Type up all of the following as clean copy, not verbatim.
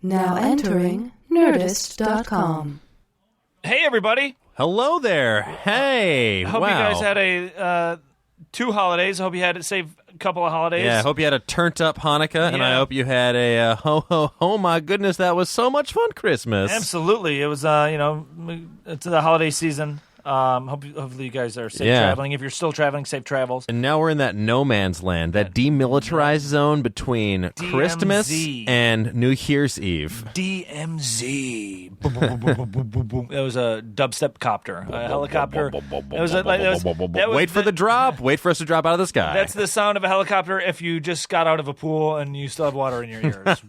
Now entering Nerdist.com. Hey, everybody. Hello there. Hey. I hope you guys had a 2 holidays. I hope you had a safe couple of holidays. Yeah, I hope you had a turned-up Hanukkah, and I hope you had a ho, my goodness, that was so much fun Christmas. Absolutely. It was, it's the holiday season. Hopefully you guys are safe traveling. If you're still traveling, safe travels. And now we're in that no man's land, that demilitarized zone between DMZ. Christmas and New Year's Eve. DMZ. It was a dubstep copter, a helicopter. Wait for the drop. Wait for us to drop out of the sky. That's the sound of a helicopter if you just got out of a pool and you still have water in your ears.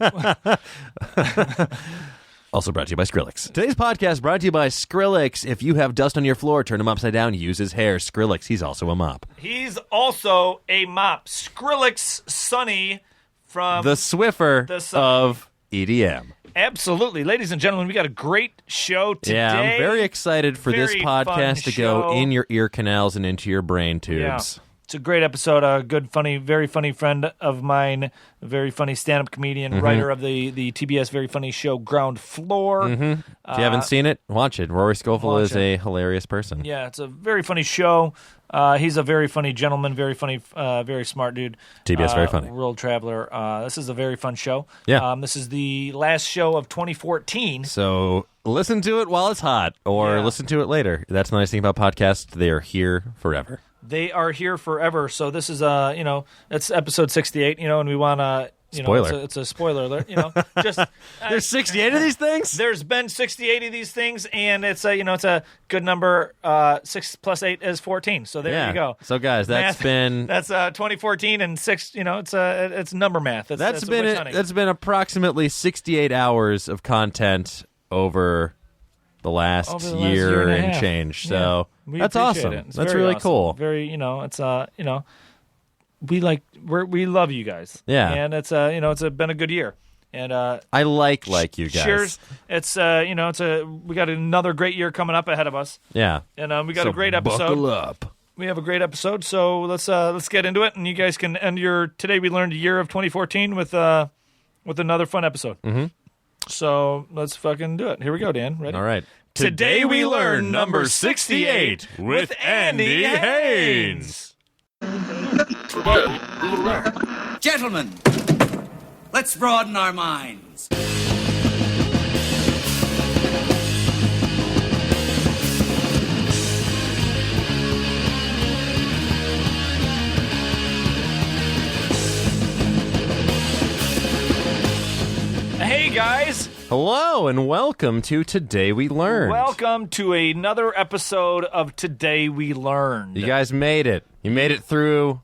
Also brought to you by Skrillex. Today's podcast brought to you by Skrillex. If you have dust on your floor, turn him upside down, use his hair. Skrillex, he's also a mop. He's also a mop. Skrillex Sonny from the Swiffer of EDM. Absolutely. Ladies and gentlemen, we got a great show today. Yeah, I'm very excited for this podcast to go in your ear canals and into your brain tubes. Yeah. It's a great episode. A good, funny, very funny friend of mine, a very funny stand-up comedian, writer of the TBS very funny show Ground Floor. If you haven't seen it, watch it. Rory Scovel is a hilarious person. Yeah, it's a very funny show. He's a very funny gentleman, very funny, very smart dude. TBS very funny. World traveler. This is a very fun show. Yeah. This is the last show of 2014. So listen to it while it's hot, or listen to it later. That's the nice thing about podcasts. They are here forever. They are here forever. So this is it's episode 68. And we want to. Spoiler. It's a spoiler alert. Just there's 68 of these things. There's been 68 of these things, and it's a good number. 6 plus 8 is 14. So there you go. So guys, that's 2014 and 6. It's number math. That's been approximately 68 hours of content over the last year and change. So that's awesome. That's really awesome. cool. Very we love you guys. Yeah. And it's been a good year. And I like you guys. Cheers. It's we got another great year coming up ahead of us. Yeah. And we got a great episode. Buckle up. We have a great episode, so let's get into it, and you guys can end your today we learned a year of 2014 with another fun episode. Mm-hmm. So let's fucking do it. Here we go, Dan. Ready? All right. Today we learn number 68 with Andy Haynes. Today we learn. Gentlemen, let's broaden our minds. Hey guys. Hello and welcome to Today We Learned. Welcome to another episode of Today We Learned. You guys made it. You made it through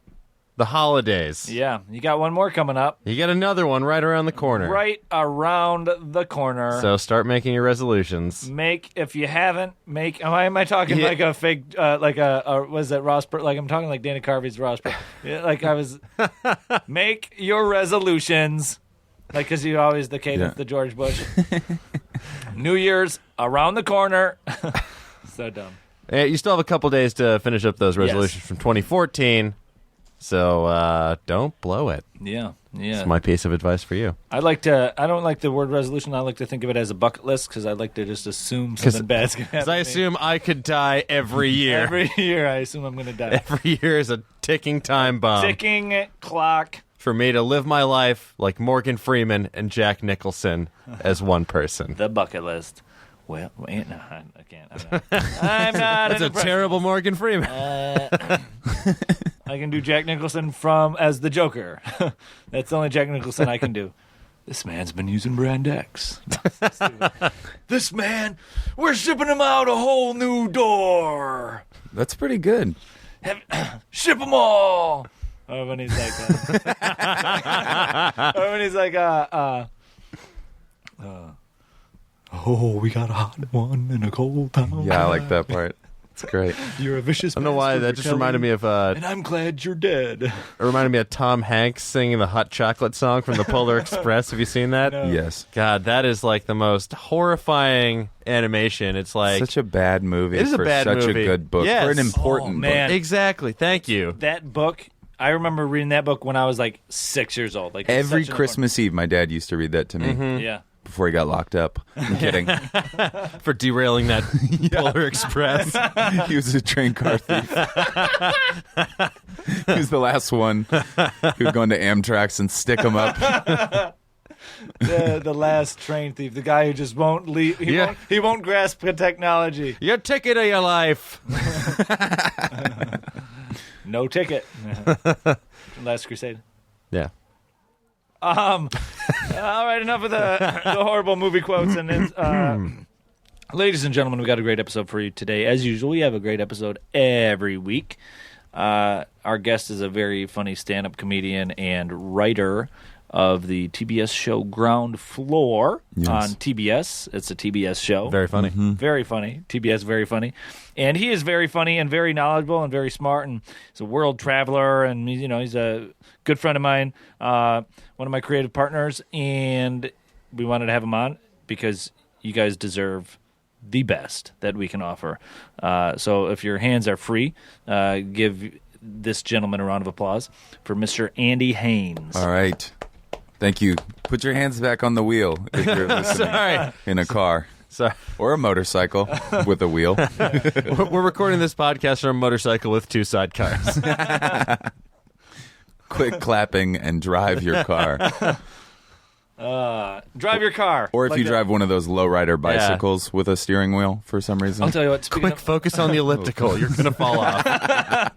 the holidays. Yeah, you got one more coming up. You got another one right around the corner. Right around the corner. So start making your resolutions. If you haven't, am I talking like a fake, was that Ross, like I'm talking like Dana Carvey's Ross, make your resolutions. Like, because you always the cadence, the George Bush. New Year's around the corner. So dumb. You still have a couple days to finish up those resolutions from 2014. So don't blow it. Yeah. It's my piece of advice for you. I don't like the word resolution. I like to think of it as a bucket list because I like to just assume something bad's going to happen. Because I assume I could die every year. Every year I assume I'm going to die. Every year is a ticking time bomb. Ticking clock. For me to live my life like Morgan Freeman and Jack Nicholson as one person. The bucket list. Well, wait, no, I can't. I'm not. That's a terrible Morgan Freeman. I can do Jack Nicholson as the Joker. That's the only Jack Nicholson I can do. This man's been using Brand X. This man, we're shipping him out a whole new door. That's pretty good. Ship them all. Or when he's like, oh, we got a hot one in a cold town. Yeah, I like that part. It's great. You're a vicious. I don't know why that just reminded me of. And I'm glad you're dead. It reminded me of Tom Hanks singing the Hot Chocolate song from the Polar Express. Have you seen that? No. Yes. God, that is like the most horrifying animation. It's like such a bad movie. It is a bad such movie. a good book Yes. for an important book. Exactly. Thank you. That book. I remember reading that book when I was like 6 years old. Like every Christmas Eve, my dad used to read that to me. Mm-hmm. Yeah. before he got locked up. I'm kidding. For derailing that Polar Express. He was a train car thief. He was the last one who would go into Amtrak's and stick him up. The last train thief, the guy who just won't leave. He won't grasp the technology. Your ticket of your life. No ticket. Last Crusade. Yeah. All right, enough of the horrible movie quotes. And ladies and gentlemen, we got a great episode for you today. As usual, we have a great episode every week. Our guest is a very funny stand-up comedian and writer of the TBS show Ground Floor on TBS. It's a TBS show. Very funny. Mm-hmm. Very funny. TBS, very funny. And he is very funny and very knowledgeable and very smart, and he's a world traveler, and he's a good friend of mine, one of my creative partners, and we wanted to have him on because you guys deserve the best that we can offer. So if your hands are free, give this gentleman a round of applause for Mr. Andy Haynes. All right. Thank you. Put your hands back on the wheel if you're listening in a car. Sorry. Or a motorcycle with a wheel. We're recording this podcast from a motorcycle with 2 sidecars. Quit clapping and drive your car. Drive your car. Or if like you that. drive one of those lowrider bicycles with a steering wheel for some reason. I'll tell you what. Quick, focus on the elliptical. You're going to fall off.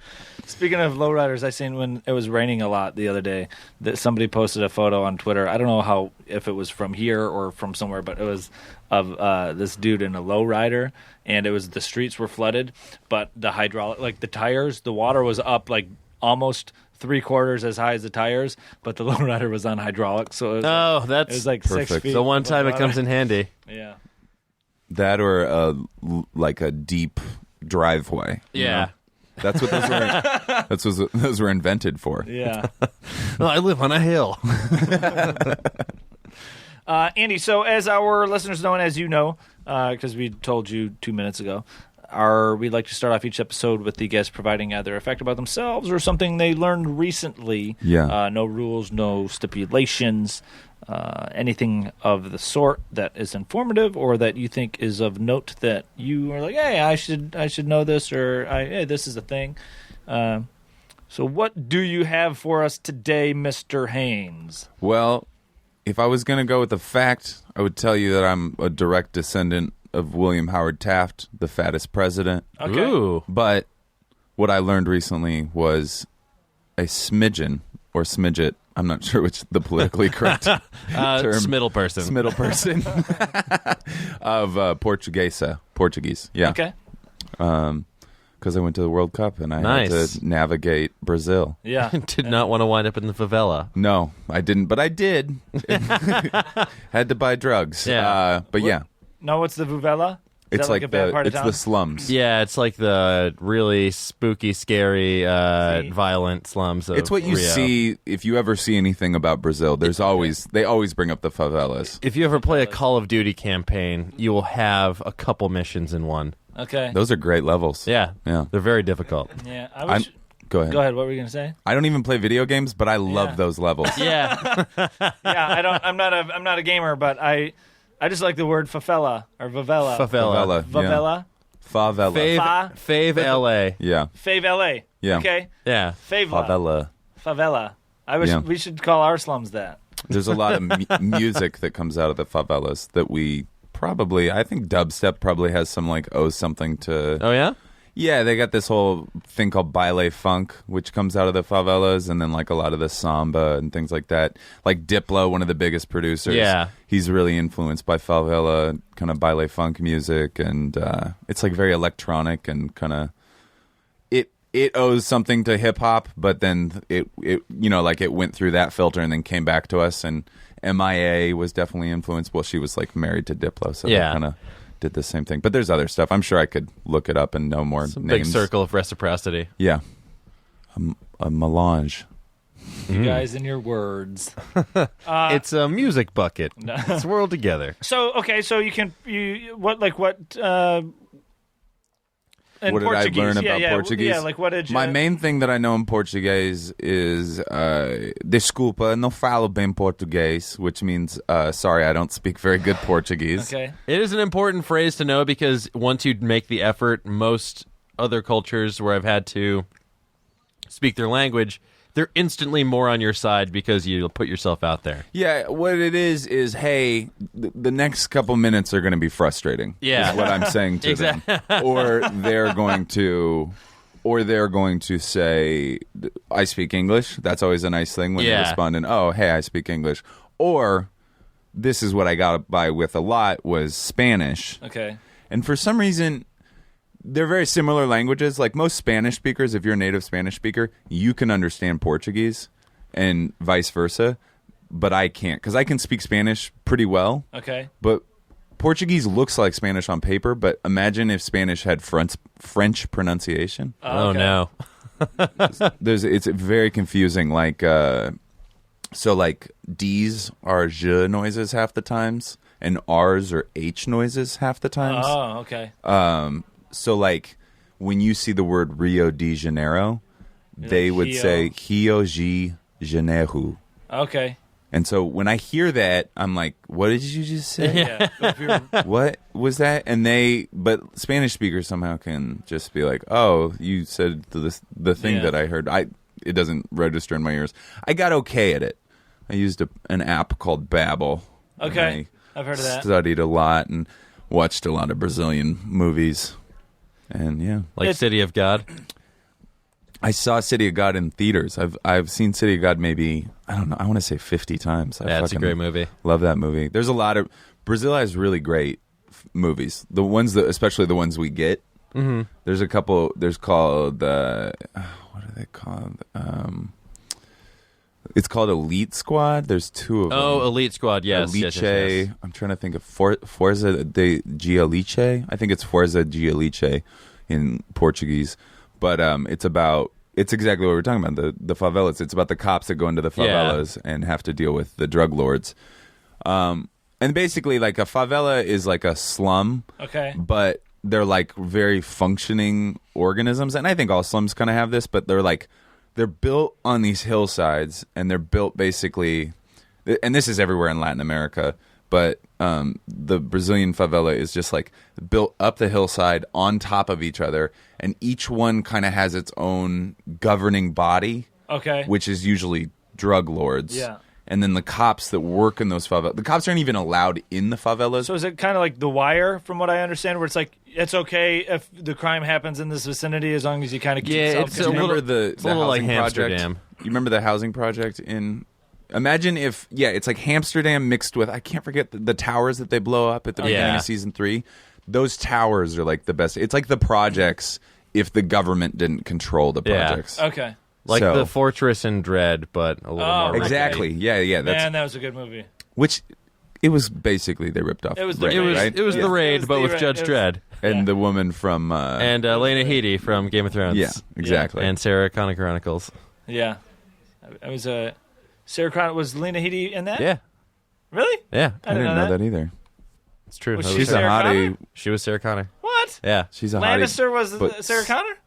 Speaking of lowriders, I seen when it was raining a lot the other day that somebody posted a photo on Twitter. I don't know if it was from here or from somewhere, but it was of this dude in a lowrider, and it was the streets were flooded, but the hydraulic, like the tires, the water was up like almost 3/4 as high as the tires, but the lowrider was on hydraulic, so it was, it was like perfect. 6 feet. The one time it comes in handy. Yeah. That or like a deep driveway. Yeah. That's what those were invented for. Yeah. Well, I live on a hill. Andy, so as our listeners know and as you know, because we told you 2 minutes ago, we'd like to start off each episode with the guest providing either a fact about themselves or something they learned recently. Yeah. No rules, no stipulations, anything of the sort that is informative or that you think is of note that you are like, hey, I should know this, or hey, this is a thing. So what do you have for us today, Mr. Haynes? Well, if I was going to go with a fact, I would tell you that I'm a direct descendant of William Howard Taft, the fattest president. Okay. Ooh. But what I learned recently was a smidgen or smidget. I'm not sure which the politically correct term. Smiddle person. Smiddle person of Portuguese. Yeah. Okay. Because I went to the World Cup and I had to navigate Brazil. Yeah. Did not want to wind up in the favela. No, I didn't, but I did. Had to buy drugs. Yeah. But yeah. No, what's the favela? Is It's that like a bad part of the town? slums. Yeah, it's like the really spooky, scary, violent slums of It's what you Rio. see if you ever see anything about Brazil. They always bring up the favelas. If you ever play a Call of Duty campaign, you will have a couple missions in one. Okay. Those are great levels. Yeah. Yeah. They're very difficult. Yeah. I wish. Go ahead. Go ahead. What were you gonna say? I don't even play video games, but I love those levels. Yeah. Yeah. I don't. I'm not a gamer, but I just like the word favela or favela. Favela. Favela. Favela. Fave LA. Yeah. Fave LA. Yeah. Okay. Yeah. Favela. Favela. I wish we should call our slums that. There's a lot of music that comes out of the favelas that we probably, I think dubstep probably has some like owes something to. Oh, yeah? Yeah, they got this whole thing called baile funk, which comes out of the favelas, and then like a lot of the samba and things like that. Like Diplo, one of the biggest producers. Yeah. He's really influenced by favela kind of baile funk music, and it's like very electronic and kind of it owes something to hip hop, but then it like it went through that filter and then came back to us. And MIA was definitely influenced. Well, she was like married to Diplo, so they kind of did the same thing. But there's other stuff. I'm sure I could look it up and know more names. Big circle of reciprocity. Yeah, a melange. You guys and your words. It's a music bucket. It's whirled together. So okay, so And what did I learn about yeah, Portuguese? Yeah, like what did you... My main thing that I know in Portuguese is desculpa, não falo bem português, which means sorry, I don't speak very good Portuguese. Okay. It is an important phrase to know because once you make the effort, most other cultures where I've had to speak their language, they're instantly more on your side because you put yourself out there. Yeah, what it is, hey, the next couple minutes are going to be frustrating. Yeah. Is what I'm saying to them. Or they're going to say, I speak English. That's always a nice thing when they respond in, oh, hey, I speak English. Or, this is what I got by with a lot, was Spanish. Okay. And for some reason, they're very similar languages. Like most Spanish speakers, if you're a native Spanish speaker, you can understand Portuguese and vice versa. But I can't because I can speak Spanish pretty well. Okay. But Portuguese looks like Spanish on paper, but imagine if Spanish had French pronunciation. Oh, no. It's very confusing. Like, so like D's are zh noises half the times, and R's are H noises half the times. Oh, okay. So, like, when you see the word Rio de Janeiro, they would say Rio de Janeiro. Okay. And so when I hear that, I'm like, what did you just say? Yeah. What was that? But Spanish speakers somehow can just be like, oh, you said the thing that I heard. It doesn't register in my ears. I got okay at it. I used an app called Babbel. Okay. I've heard of that. Studied a lot and watched a lot of Brazilian movies. And yeah, like City of God. I saw City of God in theaters. I've seen City of God maybe, I don't know, I want to say 50 times. Yeah, it's a great movie. Love that movie. There's a lot of Brazil has really great movies. The ones that, especially the ones we get. Mm-hmm. There's a couple. There's called what are they called? It's called Elite Squad. There's two of them. Oh, Elite Squad, yes. Elite. Yes. I'm trying to think of Forza de Gialice. I think it's Forza Gialice in Portuguese. But it's exactly what we're talking about, the favelas. It's about the cops that go into the favelas and have to deal with the drug lords. And basically, like, a favela is like a slum. Okay. But they're like very functioning organisms. And I think all slums kind of have this, but they're built on these hillsides, and they're built basically, and this is everywhere in Latin America, but the Brazilian favela is just like built up the hillside on top of each other, and each one kind of has its own governing body, which is usually drug lords. Yeah. And then the cops that work in those favelas, the cops aren't even allowed in the favelas. So is it kind of like The Wire, from what I understand, where it's like, it's okay if the crime happens in this vicinity as long as you kind of keep it's a little like Amsterdam. You remember the housing project in... Imagine if, it's like Amsterdam mixed with, I can't forget the towers that they blow up at the beginning of season 3. Those towers are like the best. It's like the projects if the government didn't control the projects. Okay. Like the Fortress in Dread, but a little more. Exactly. Yeah. Man, that was a good movie. Which, it was basically, they ripped off. It was The Raid, right? It was The Raid, but with Judge Dredd. And the woman from... and Lena Headey from Game of Thrones. Yeah, exactly. And Sarah Connor Chronicles. Yeah. I was Sarah Connor, was Lena Headey in that? Yeah. Really? Yeah. I didn't know that either. It's true. Was She's a hottie. She was Sarah Connor. What? Yeah. She's a hottie. Lannister was Sarah Connor?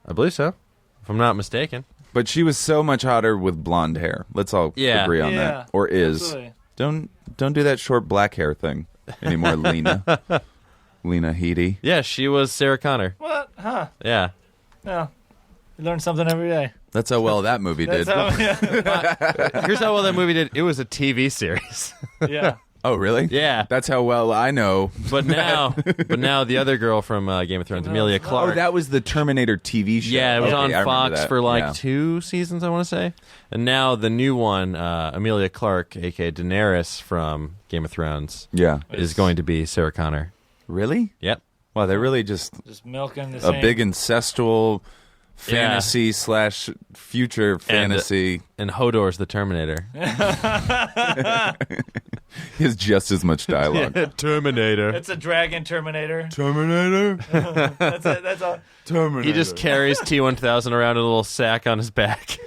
I believe so, if I'm not mistaken. But she was so much hotter with blonde hair. Let's all agree on that. Or is. Absolutely. Don't do that short black hair thing anymore, Lena. Lena Headey. Yeah, she was Sarah Connor. What? Huh. Yeah. No. You learn something every day. That's how well that movie did. Here's how well that movie did. It was a TV series. Yeah. Oh, really? Yeah. That's how well I know. But now the other girl from Game of Thrones, Emilia Clarke. Oh, that was the Terminator TV show. Yeah, it was on Fox for 2 seasons, I want to say. And now the new one, Emilia Clarke, a.k.a. Daenerys from Game of Thrones, is going to be Sarah Connor. Really? Yep. Wow, they're really just milking the same. big incestual fantasy / future fantasy. And Hodor's the Terminator. He has just as much dialogue. Terminator. It's a dragon Terminator. Terminator? That's all. Terminator. He just carries T-1000 around in a little sack on his back.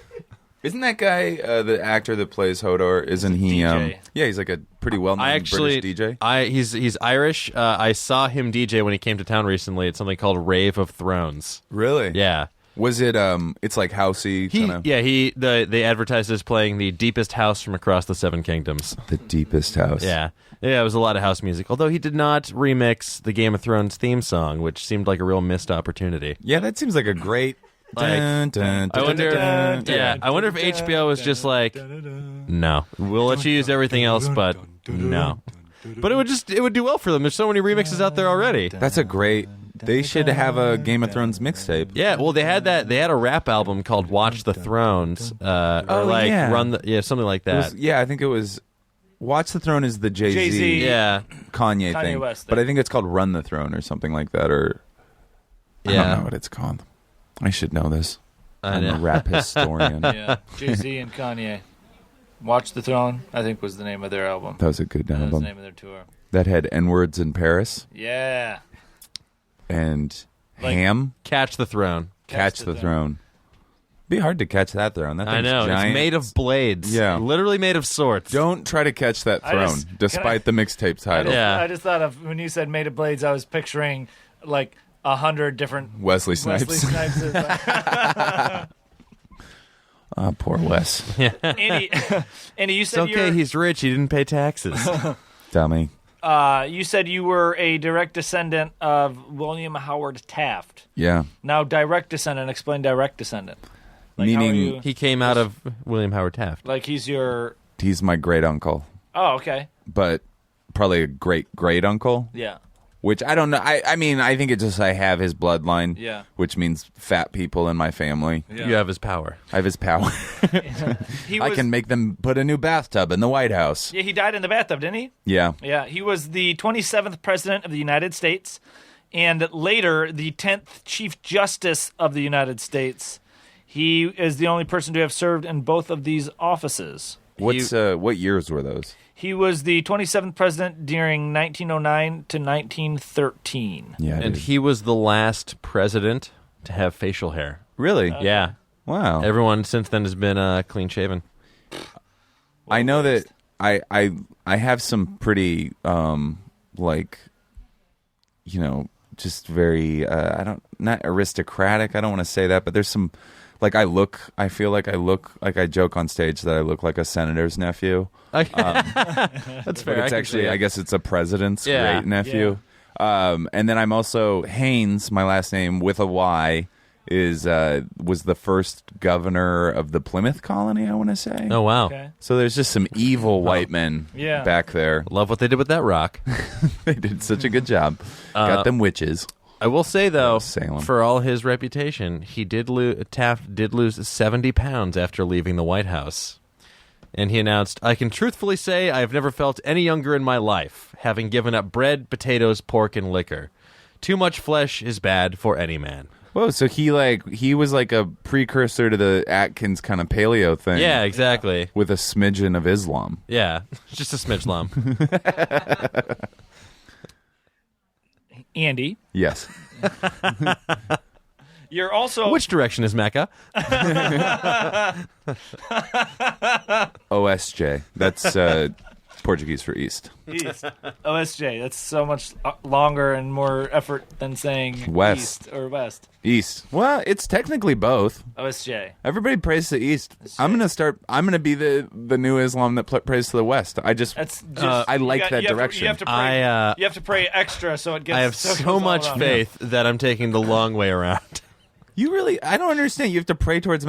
Isn't that guy the actor that plays Hodor? Isn't he? DJ. Yeah, he's like a pretty well-known British DJ. He's Irish. I saw him DJ when he came to town recently at something called Rave of Thrones. Really? Yeah. Was it? It's like housey. They advertised as playing the deepest house from across the Seven Kingdoms. The deepest house. Yeah, it was a lot of house music. Although he did not remix the Game of Thrones theme song, which seemed like a real missed opportunity. Yeah, that seems like a great. I wonder if HBO was just like, no, we'll let you use everything else, but no. But it would do well for them. There's so many remixes out there already. That's a great. They should have a Game of Thrones mixtape. Yeah, well, they had that. They had a rap album called "Watch the Thrones," Run the something like that. I think it was. Watch the Throne is the Jay-Z. Kanye thing, West thing. but I think it's called Run the Throne or something like that. Or I don't know what it's called. I should know this. I'm a rap historian. Yeah, Jay-Z and Kanye. Watch the Throne, I think, was the name of their album. That was a good That was album. the name of their tour. That had N-words in Paris. Yeah. And Like- Ham. Catch the Throne. Catch the Throne. Be hard to catch that throne. That I thing's know. giant. It's made of blades. Yeah. Literally made of swords. Don't try to catch that throne, despite the mixtape title. Yeah. I just thought of, when you said Made of Blades, I was picturing like 100 different Wesley Snipes. Poor Wes. Andy, you It's said okay. He's rich. He didn't pay taxes. Dummy. you said you were a direct descendant of William Howard Taft. Yeah. Now, direct descendant. Explain direct descendant. Like, how are Meaning you- He came out of William Howard Taft. like he's your. he's my great uncle, Oh, okay. but probably a great great uncle. Yeah. Which I don't know. I mean, I think it's just I have his bloodline. Yeah. Which means fat people in my family. Yeah. You have his power. I have his power. He I was, can make them put a new bathtub in the White House. Yeah, he died in the bathtub, didn't he? Yeah. Yeah, he was the 27th President of the United States and later the 10th Chief Justice of the United States. He is the only person to have served in both of these offices. What years were those? He was the 27th President during 1909 to 1913. Yeah. And dude. he was the last president to have facial hair. Really? Yeah. Wow. Everyone since then has been clean shaven. I know that I have some pretty just very not aristocratic. I don't want to say that, but there's some I feel like I joke on stage that I look like a senator's nephew. That's fair. But it's actually, I guess it's a president's Yeah. great nephew. And then I'm also Haynes, my last name with a Y, was the first governor of the Plymouth colony, I want to say. Oh, wow. Okay. So there's just some evil white men Yeah. back there. Love what they did with that rock. They did such a good job. Got them witches. I will say, though, Salem. for all his reputation, Taft did lose 70 pounds after leaving the White House. And he announced, "I can truthfully say I have never felt any younger in my life, having given up bread, potatoes, pork, and liquor. Too much flesh is bad for any man." Whoa, so he was like a precursor to the Atkins kind of paleo thing. Yeah, exactly. With a smidgen of Islam. Yeah, just a smidge lump. Andy, Yes. you're also Which direction is Mecca? OSJ. That's Portuguese for East. East. OSJ. That's so much longer and more effort than saying West. East or West. East. Well, it's technically both. OSJ. Everybody prays to the East. I'm gonna be the new Islam that prays to the West. I just That's just, I like that direction. You have to pray. I you have to pray extra so it gets. have so it so goes all much around. faith that I'm taking the long way around. You really, I don't understand. You have to pray towards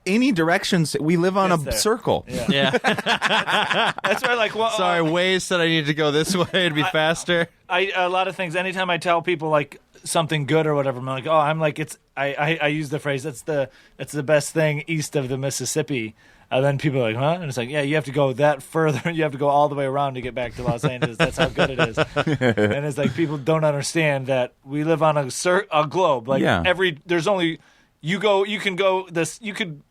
any directions. We live on Gets a there. circle. Yeah. That's why, like, well, Sorry, Waze said I need to go this way. It'd be faster. a lot of things. Anytime I tell people like something good or whatever, I'm like, oh, I'm like, it's. I use the phrase that's the best thing east of the Mississippi. And then people are like, huh? And it's like, yeah, you have to go that further. You have to go all the way around to get back to Los Angeles. That's how good it is. And it's like people don't understand that we live on a globe. Like Yeah. there's only you can go this. You could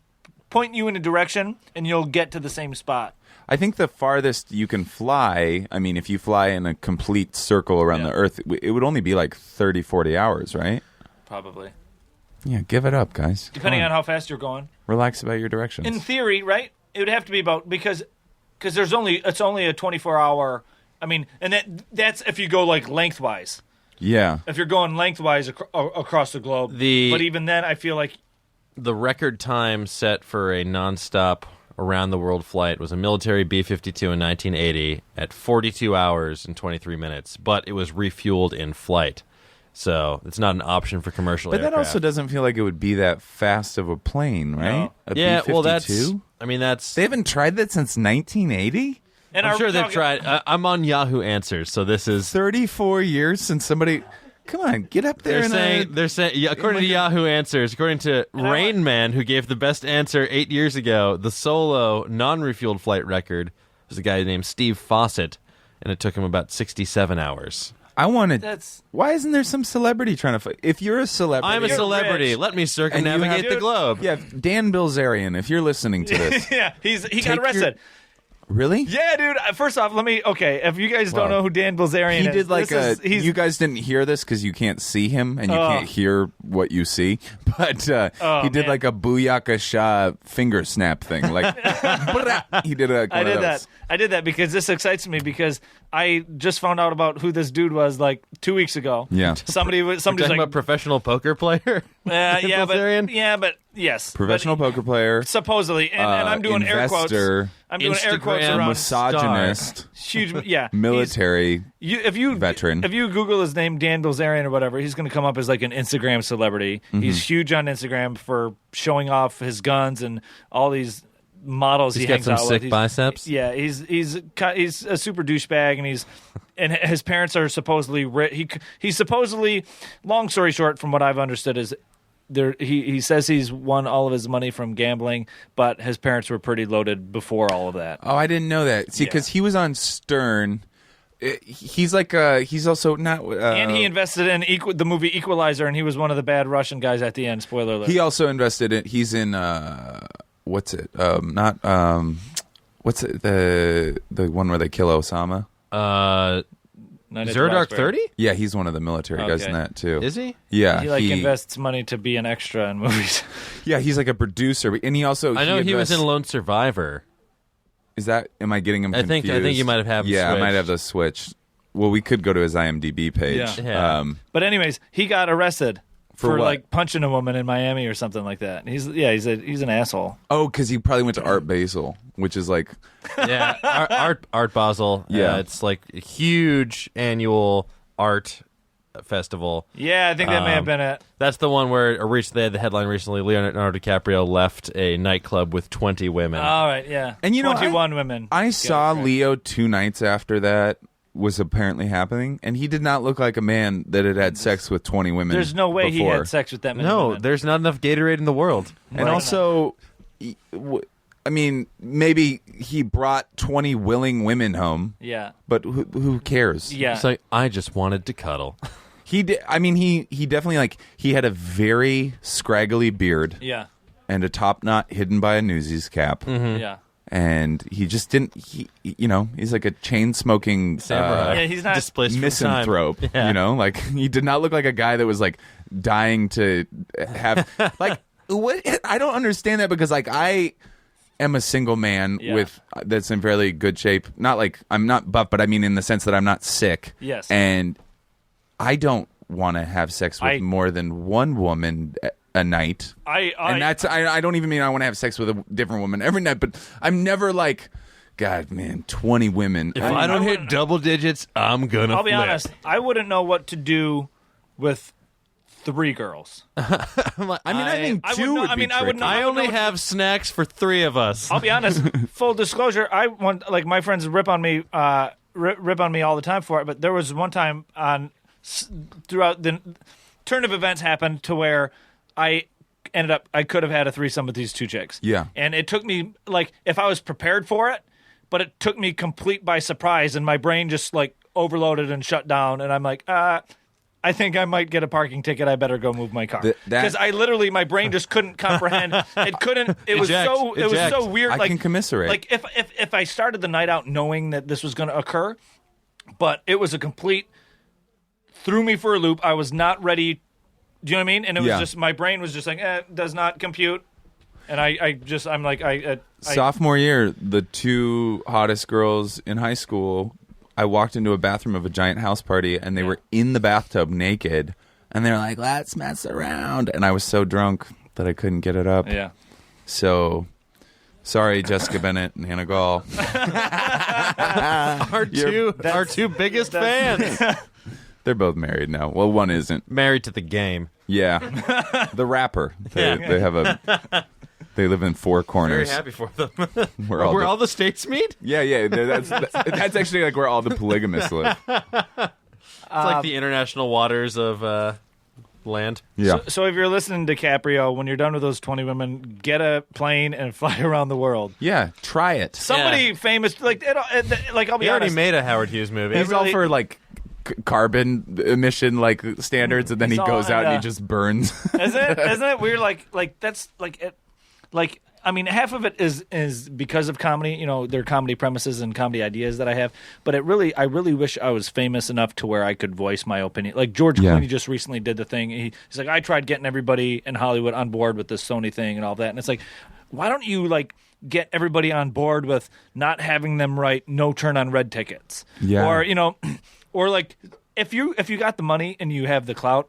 point you in a direction and you'll get to the same spot. I think the farthest you can fly, I mean, if you fly in a complete circle around Yeah. the Earth, it would only be like 30, 40 hours, right? Probably. Yeah, give it up, guys. depending on how fast you're going. Relax about your directions. In theory, right? It would have to be about because it's only a 24-hour. I mean, and that's if you go like lengthwise. Yeah. If you're going lengthwise across the globe. But even then, I feel like the record time set for a nonstop around the world flight was a military B-52 in 1980 at 42 hours and 23 minutes, but it was refueled in flight. So it's not an option for commercial But aircraft. that also doesn't feel like it would be that fast of a plane, right? No. A Yeah, B-52? well, that's... They haven't tried that since 1980? and I'm are sure we they've talking- tried. I'm on Yahoo Answers, so this is... 34 years since somebody... Come on, get up there. They're saying, yeah, according to Yahoo Answers, according to Rain Man, who gave the best answer 8 years ago, the solo non-refueled flight record was a guy named Steve Fawcett, and it took him about 67 hours. I wanted... That's Why isn't there some celebrity trying to fight? If you're a celebrity... I'm a You're celebrity. rich. Let me And you circumnavigate have- the globe. Yeah, Dan Bilzerian, if you're listening to this. yeah. He Take got arrested. Really? Yeah, dude. First off, if you guys don't Well, know who Dan Bilzerian is, He did like he's you guys didn't hear this because you can't see him and you Oh. can't hear what you see. But he did man. like a Booyaka Shah finger snap thing. Like he did a. I did that. I did that because this excites me because I just found out about who this dude was like 2 weeks ago. Yeah. Somebody's Talking like, about professional poker player? yeah, but yes, Professional but poker player, supposedly, and I'm doing air quotes. investor, I'm doing air quotes Instagram around misogynist, huge. Yeah, military. If you veteran. If you Google his name, Dan Bilzerian or whatever, he's going to come up as like an Instagram celebrity. Mm-hmm. He's huge on Instagram for showing off his guns and all these models He's he got hangs some out sick with. biceps. Yeah, he's a super douchebag, and his parents are supposedly he's supposedly, long story short, from what I've understood, is there he says he's won all of his money from gambling, but his parents were pretty loaded before all of that. Oh, I didn't know that. See, because he was on Stern. He's like he's also not. And he invested in the movie Equalizer, and he was one of the bad Russian guys at the end. Spoiler alert. He also invested in. He's in. What's it? Not. What's it? The one where they kill Osama. Night at Zero the Dark Roxbury. 30? Yeah, he's one of the military guys in Okay. that too. Is he? Yeah, He invests money to be an extra in movies. Yeah, he's like a producer, and he also. I know he was in Lone Survivor. Is that? Am I getting him? I think confused? you might have Yeah, I might switched. have the switch. Well, we could go to his IMDb page. Yeah. But anyways, he got arrested For what? like punching a woman in Miami or something like that. He's an asshole. Oh, because he probably went to Art Basel, which is like. Yeah, Art Basel. Yeah. It's like a huge annual art festival. Yeah, I think that may have been it. That's the one where they had the headline recently, Leonardo DiCaprio left a nightclub with 20 women. All right, yeah. And you know, 21 women. I Get saw it right. Leo 2 nights after that was apparently happening, and he did not look like a man that had had sex with 20 women. There's no way he before. had sex with that many no, women. there's not enough Gatorade in the world. And Right. also, I mean, maybe he brought 20 willing women home, Yeah. but who cares? Yeah. It's like, I just wanted to cuddle. He did. I mean, he definitely he had a very scraggly beard Yeah. and a top knot hidden by a Newsies cap, Yeah. and he just didn't. He's like a chain smoking Samurai. Yeah, he's not- displaced from time. misanthrope. Yeah. Like he did not look like a guy that was like dying to have like what. I don't understand that because like I am a single man Yeah. with that's in fairly good shape. Not like I'm not buff, but I mean in the sense that I'm not sick. Yes. And I don't want to have sex with more than one woman a night. And that's I don't even mean I want to have sex with a different woman every night, but I'm never like, God, man, 20 women. If I don't hit double digits, I'm gonna I'll be flip. honest. I wouldn't know what to do with 3 girls. I think I would two know- would I be mean, I would tricky. know- I only have snacks for 3 of us. I'll be honest. Full disclosure, I want like my friends rip on me all the time for it. But there was one time throughout the turn of events happened to where I could have had a threesome with these 2 chicks. Yeah. And it took me like if I was prepared for it, but it took me complete by surprise, and my brain just like overloaded and shut down, and I'm like, I think I might get a parking ticket. I better go move my car because I literally my brain just couldn't comprehend. It couldn't. It was so weird. I can commiserate. Like if I started the night out knowing that this was going to occur, but it was a complete threw me for a loop. I was not ready Do you know what I mean? And it was Yeah. just my brain was just like, does not compute. And I'm like, Sophomore year, the two hottest girls in high school, I walked into a bathroom of a giant house party, and they were in the bathtub naked, and they were like, let's mess around. And I was so drunk that I couldn't get it up. Yeah. So, sorry, Jessica Bennett and Hannah Gall. Our two biggest fans. They're both married now. Well, one isn't. Married to the game. Yeah. The rapper. They have they live in Four Very Corners. happy for them. Where Where all the states meet? Yeah. That's actually like where all the polygamists live. It's like the international waters of land. Yeah. So if you're listening to DiCaprio, when you're done with those 20 women, get a plane and fly around the world. Yeah, try it. Somebody famous, like I'll be He already honest. made a Howard Hughes movie. He's all for like carbon emission like standards, and then he He's all goes out in, and he just burns. Isn't it weird? Like that's like it. Like, I mean, half of it is because of comedy, you know, their comedy premises and comedy ideas that I have. But I really wish I was famous enough to where I could voice my opinion. Like George Clooney just recently did the thing. He's like, I tried getting everybody in Hollywood on board with this Sony thing and all that. And it's like, why don't you like get everybody on board with not having them write no turn on red tickets? Yeah. Or, you know, or like if you got the money and you have the clout,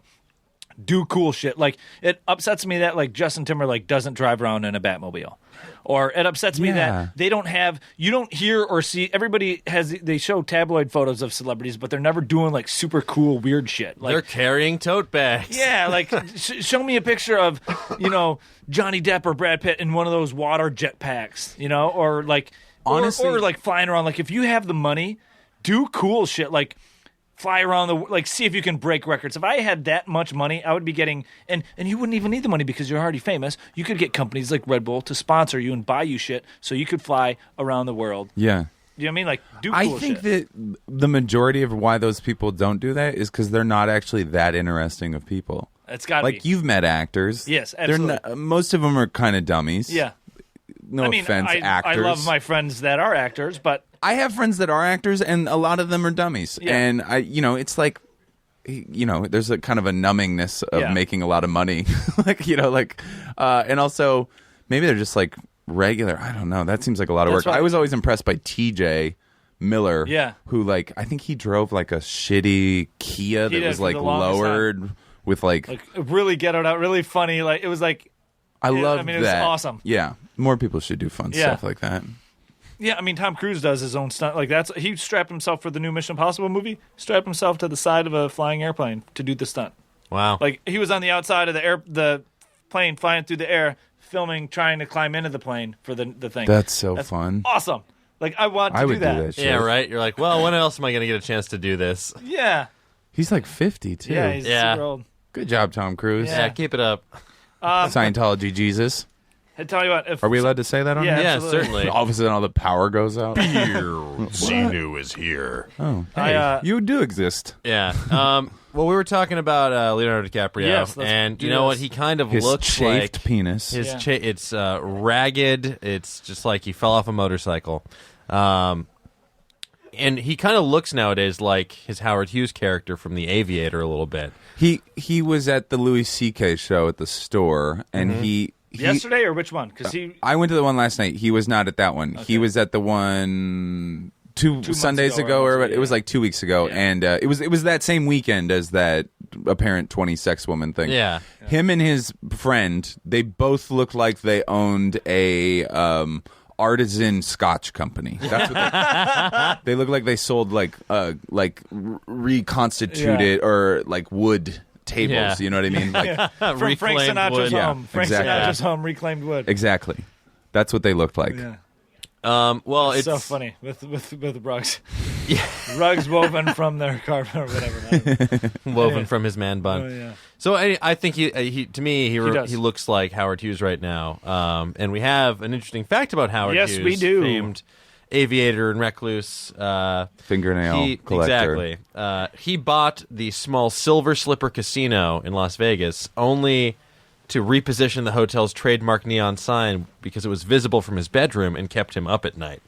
do cool shit. Like, it upsets me that, like, Justin Timberlake doesn't drive around in a Batmobile. Or it upsets me that they don't have, you don't hear or see, everybody they show tabloid photos of celebrities, but they're never doing, like, super cool, weird shit. Like, They're carrying tote bags. yeah, like, show me a picture of, you know, Johnny Depp or Brad Pitt in one of those water jet packs, you know? Or, like, honestly, or like, flying around. Like, if you have the money, do cool shit. Like, fly around see if you can break records. If I had that much money, I would be getting, and you wouldn't even need the money because you're already famous. You could get companies like Red Bull to sponsor you and buy you shit so you could fly around the world. Yeah. You know what I mean? Like, do cool I shit. think that the majority of why those people don't do that is because they're not actually that interesting of people. It's got to Like, be. you've met actors. Yes, They're absolutely. most of them are kind of dummies. Yeah. No I mean, offense, I actors. love my friends that are actors, but I have friends that are actors, and a lot of them are dummies. Yeah. And it's like, there's a kind of a numbingness of making a lot of money, and also maybe they're just like regular. I don't know. That seems like a lot of That's work. why- I was always impressed by TJ Miller, Yeah. who like I think he drove like a shitty Kia that did was for like the longest lowered with like really ghettoed out, really funny. Like, it was like, I love I mean, it was that. awesome. Yeah, more people should do fun Yeah. stuff like that. yeah, I mean, Tom Cruise does his own stunt. Like, he strapped himself for the new Mission Impossible movie, strapped himself to the side of a flying airplane to do the stunt. Wow. Like, he was on the outside of the plane flying through the air, filming, trying to climb into the plane for the thing. That's so fun. Awesome. Like, I want to I do would that. do that shit. yeah, right? You're like, well, when else am I going to get a chance to do this? Yeah. He's like 50 too. Yeah, he's Yeah. super old. Good job, Tom Cruise. Yeah, keep it up. Scientology Jesus. I tell you what, if Are we allowed to say that on Yeah. here? Yeah, Absolutely. certainly. All of a sudden, all the power goes out. Xenu is here. Oh, I, hey, you do exist. Yeah. Well, we were talking about Leonardo DiCaprio, Yes, let's and do you know what? this. He kind of His looks chafed like penis. his. Yeah. It's ragged. It's just like he fell off a motorcycle. And he kind of looks nowadays like his Howard Hughes character from The Aviator a little bit. He was at the Louis C.K. show at the store, and he yesterday or which one? Because I went to the one last night. He was not at that one. He was at the one two Sundays ago ago, or or months ago, it was like 2 weeks ago, and it was that same weekend as that apparent 20 sex woman thing. Yeah. Him and his friend, they both looked like they owned a artisan Scotch company. That's what they look like. They sold like reconstituted or like wood tables. Yeah. You know what I mean? Like from Frank Reclaimed Sinatra's wood. home. Yeah, Frank exactly. Sinatra's home, reclaimed wood. exactly. That's what they looked like. Yeah. Well, It's it's so funny with rugs. Rugs woven from their carpet or whatever. woven from his man bun. Oh, yeah. So I think he to me does. he looks like Howard Hughes right now. And we have an interesting fact about Howard Yes, Hughes. we do. Famed aviator and recluse. Fingernail collector. Exactly. He bought the small Silver Slipper Casino in Las Vegas only to reposition the hotel's trademark neon sign because it was visible from his bedroom and kept him up at night.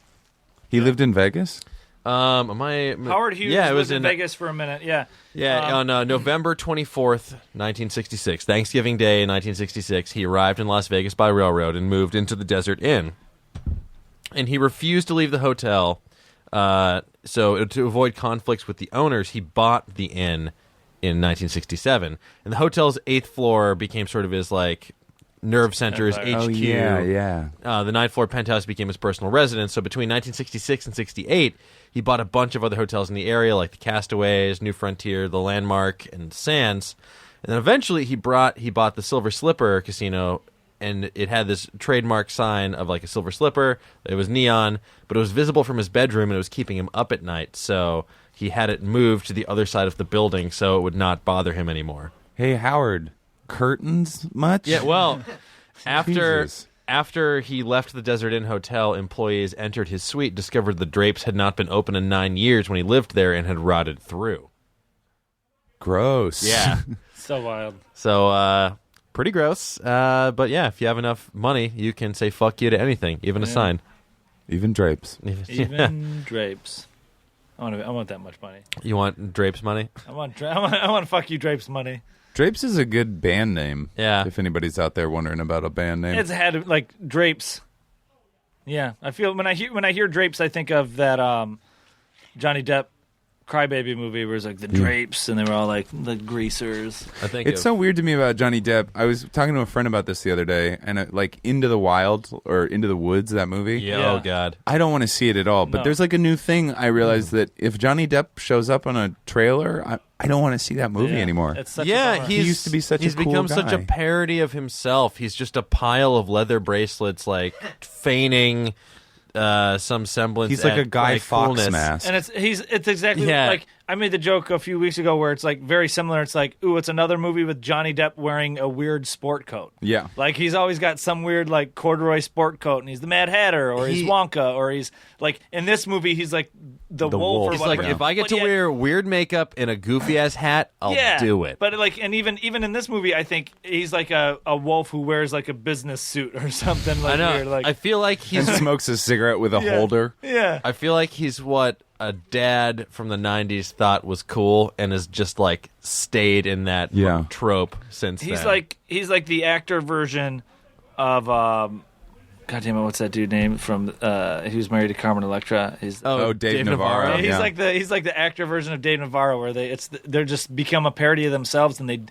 He lived in Vegas? Howard Hughes Yeah, it was lived in Vegas for a minute. Yeah. Yeah, on November 24th, 1966, Thanksgiving Day, 1966, he arrived in Las Vegas by railroad and moved into the Desert Inn. And he refused to leave the hotel, so to avoid conflicts with the owners, he bought the inn in 1967. And the hotel's 8th floor became sort of his, like, nerve center, his HQ. Oh, yeah. The 9th floor penthouse became his personal residence. So between 1966 and 68, he bought a bunch of other hotels in the area, like the Castaways, New Frontier, the Landmark, and Sands. And then eventually he bought the Silver Slipper Casino, and it had this trademark sign of like a silver slipper. It was neon, but it was visible from his bedroom, and it was keeping him up at night. So he had it moved to the other side of the building so it would not bother him anymore. Hey, Howard, curtains much? Yeah, well, after Jesus. After he left the Desert Inn Hotel, employees entered his suite, discovered the drapes had not been open in 9 years when he lived there, and had rotted through. Gross. Yeah. So wild. So, pretty gross. But yeah, if you have enough money, you can say fuck you to anything, even a sign. Even drapes. Even drapes. I want that much money. You want drapes money? I want fuck you drapes money. Drapes is a good band name. Yeah. If anybody's out there wondering about a band name. It's had like drapes. Yeah, I feel when I hear drapes, I think of that Johnny Depp Crybaby movie where it's like the drapes and they were all like the greasers. I think It's so weird to me about Johnny Depp. I was talking to a friend about this the other day, and like Into the Wild or Into the Woods, that movie. Yeah. Oh God. I don't want to see it at all. But No. there's like a new thing. I realized that if Johnny Depp shows up on a trailer, I don't want to see that movie anymore. It's such a Yeah, bummer. He used to be such a he's cool become guy. such a parody of himself. He's just a pile of leather bracelets, like feigning some semblance. He's like a at, Guy like, Fawkes coolness. mask. And it's exactly Yeah. like I made the joke a few weeks ago where it's like very similar. It's like, ooh, it's another movie with Johnny Depp wearing a weird sport coat. Yeah. Like he's always got some weird like corduroy sport coat, and he's the Mad Hatter, or he's Wonka, or he's like in this movie he's like the wolf. wolf. Or He's whatever. like, if I get But to yet- wear weird makeup and a goofy ass hat, I'll do it. But like, and even in this movie, I think he's like a wolf who wears like a business suit or something. Like I know. Weird, like, I feel like And he's. smokes a cigarette with a Yeah. holder. yeah. I feel like he's what a dad from the '90s thought was cool, and has just like stayed in that Yeah. trope since. He's then. he's like the actor version of God damn it, what's that dude name from he was married to Carmen Electra? He's Oh, Dave Navarro. yeah, he's yeah. like the actor version of Dave Navarro, where they're just become a parody of themselves, and they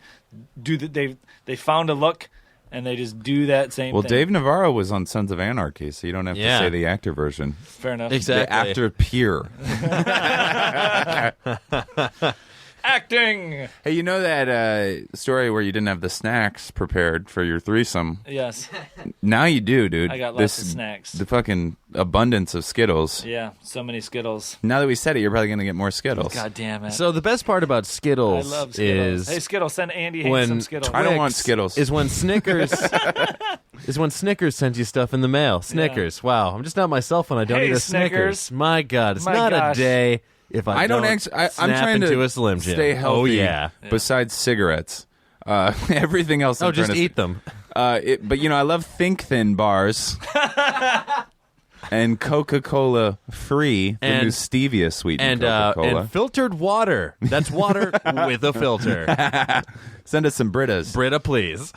found a look, and they just do that same Well, thing. Dave Navarro was on Sons of Anarchy, so you don't have to Yeah. say the actor version. Fair enough. exactly The actor peer. Acting. Hey, you know that story where you didn't have the snacks prepared for your threesome? Yes, Now you do, dude. I got lots of snacks. The fucking abundance of Skittles. Yeah, so many Skittles. Now that we said it, you're probably going to get more Skittles. God damn it. So the best part about I Skittles, love Skittles. is Hey, Skittles, send Andy Haynes when some Skittles. I don't want Twix Skittles. Is when Snickers sends you stuff in the mail. Snickers. Wow, I'm just not myself when I don't Hey, eat a Snickers. Snickers. My God, it's My not gosh. a day if I don't don't actually. I'm snap trying into to a Slim Jim. stay healthy. Oh yeah. Besides cigarettes, everything else. Oh, I'm just trying to, eat them. But I love Think Thin bars and Coca-Cola Free, the And- new stevia sweetened And Coca-Cola. and filtered water. That's water with a filter. Send us some Britas. Brita, please.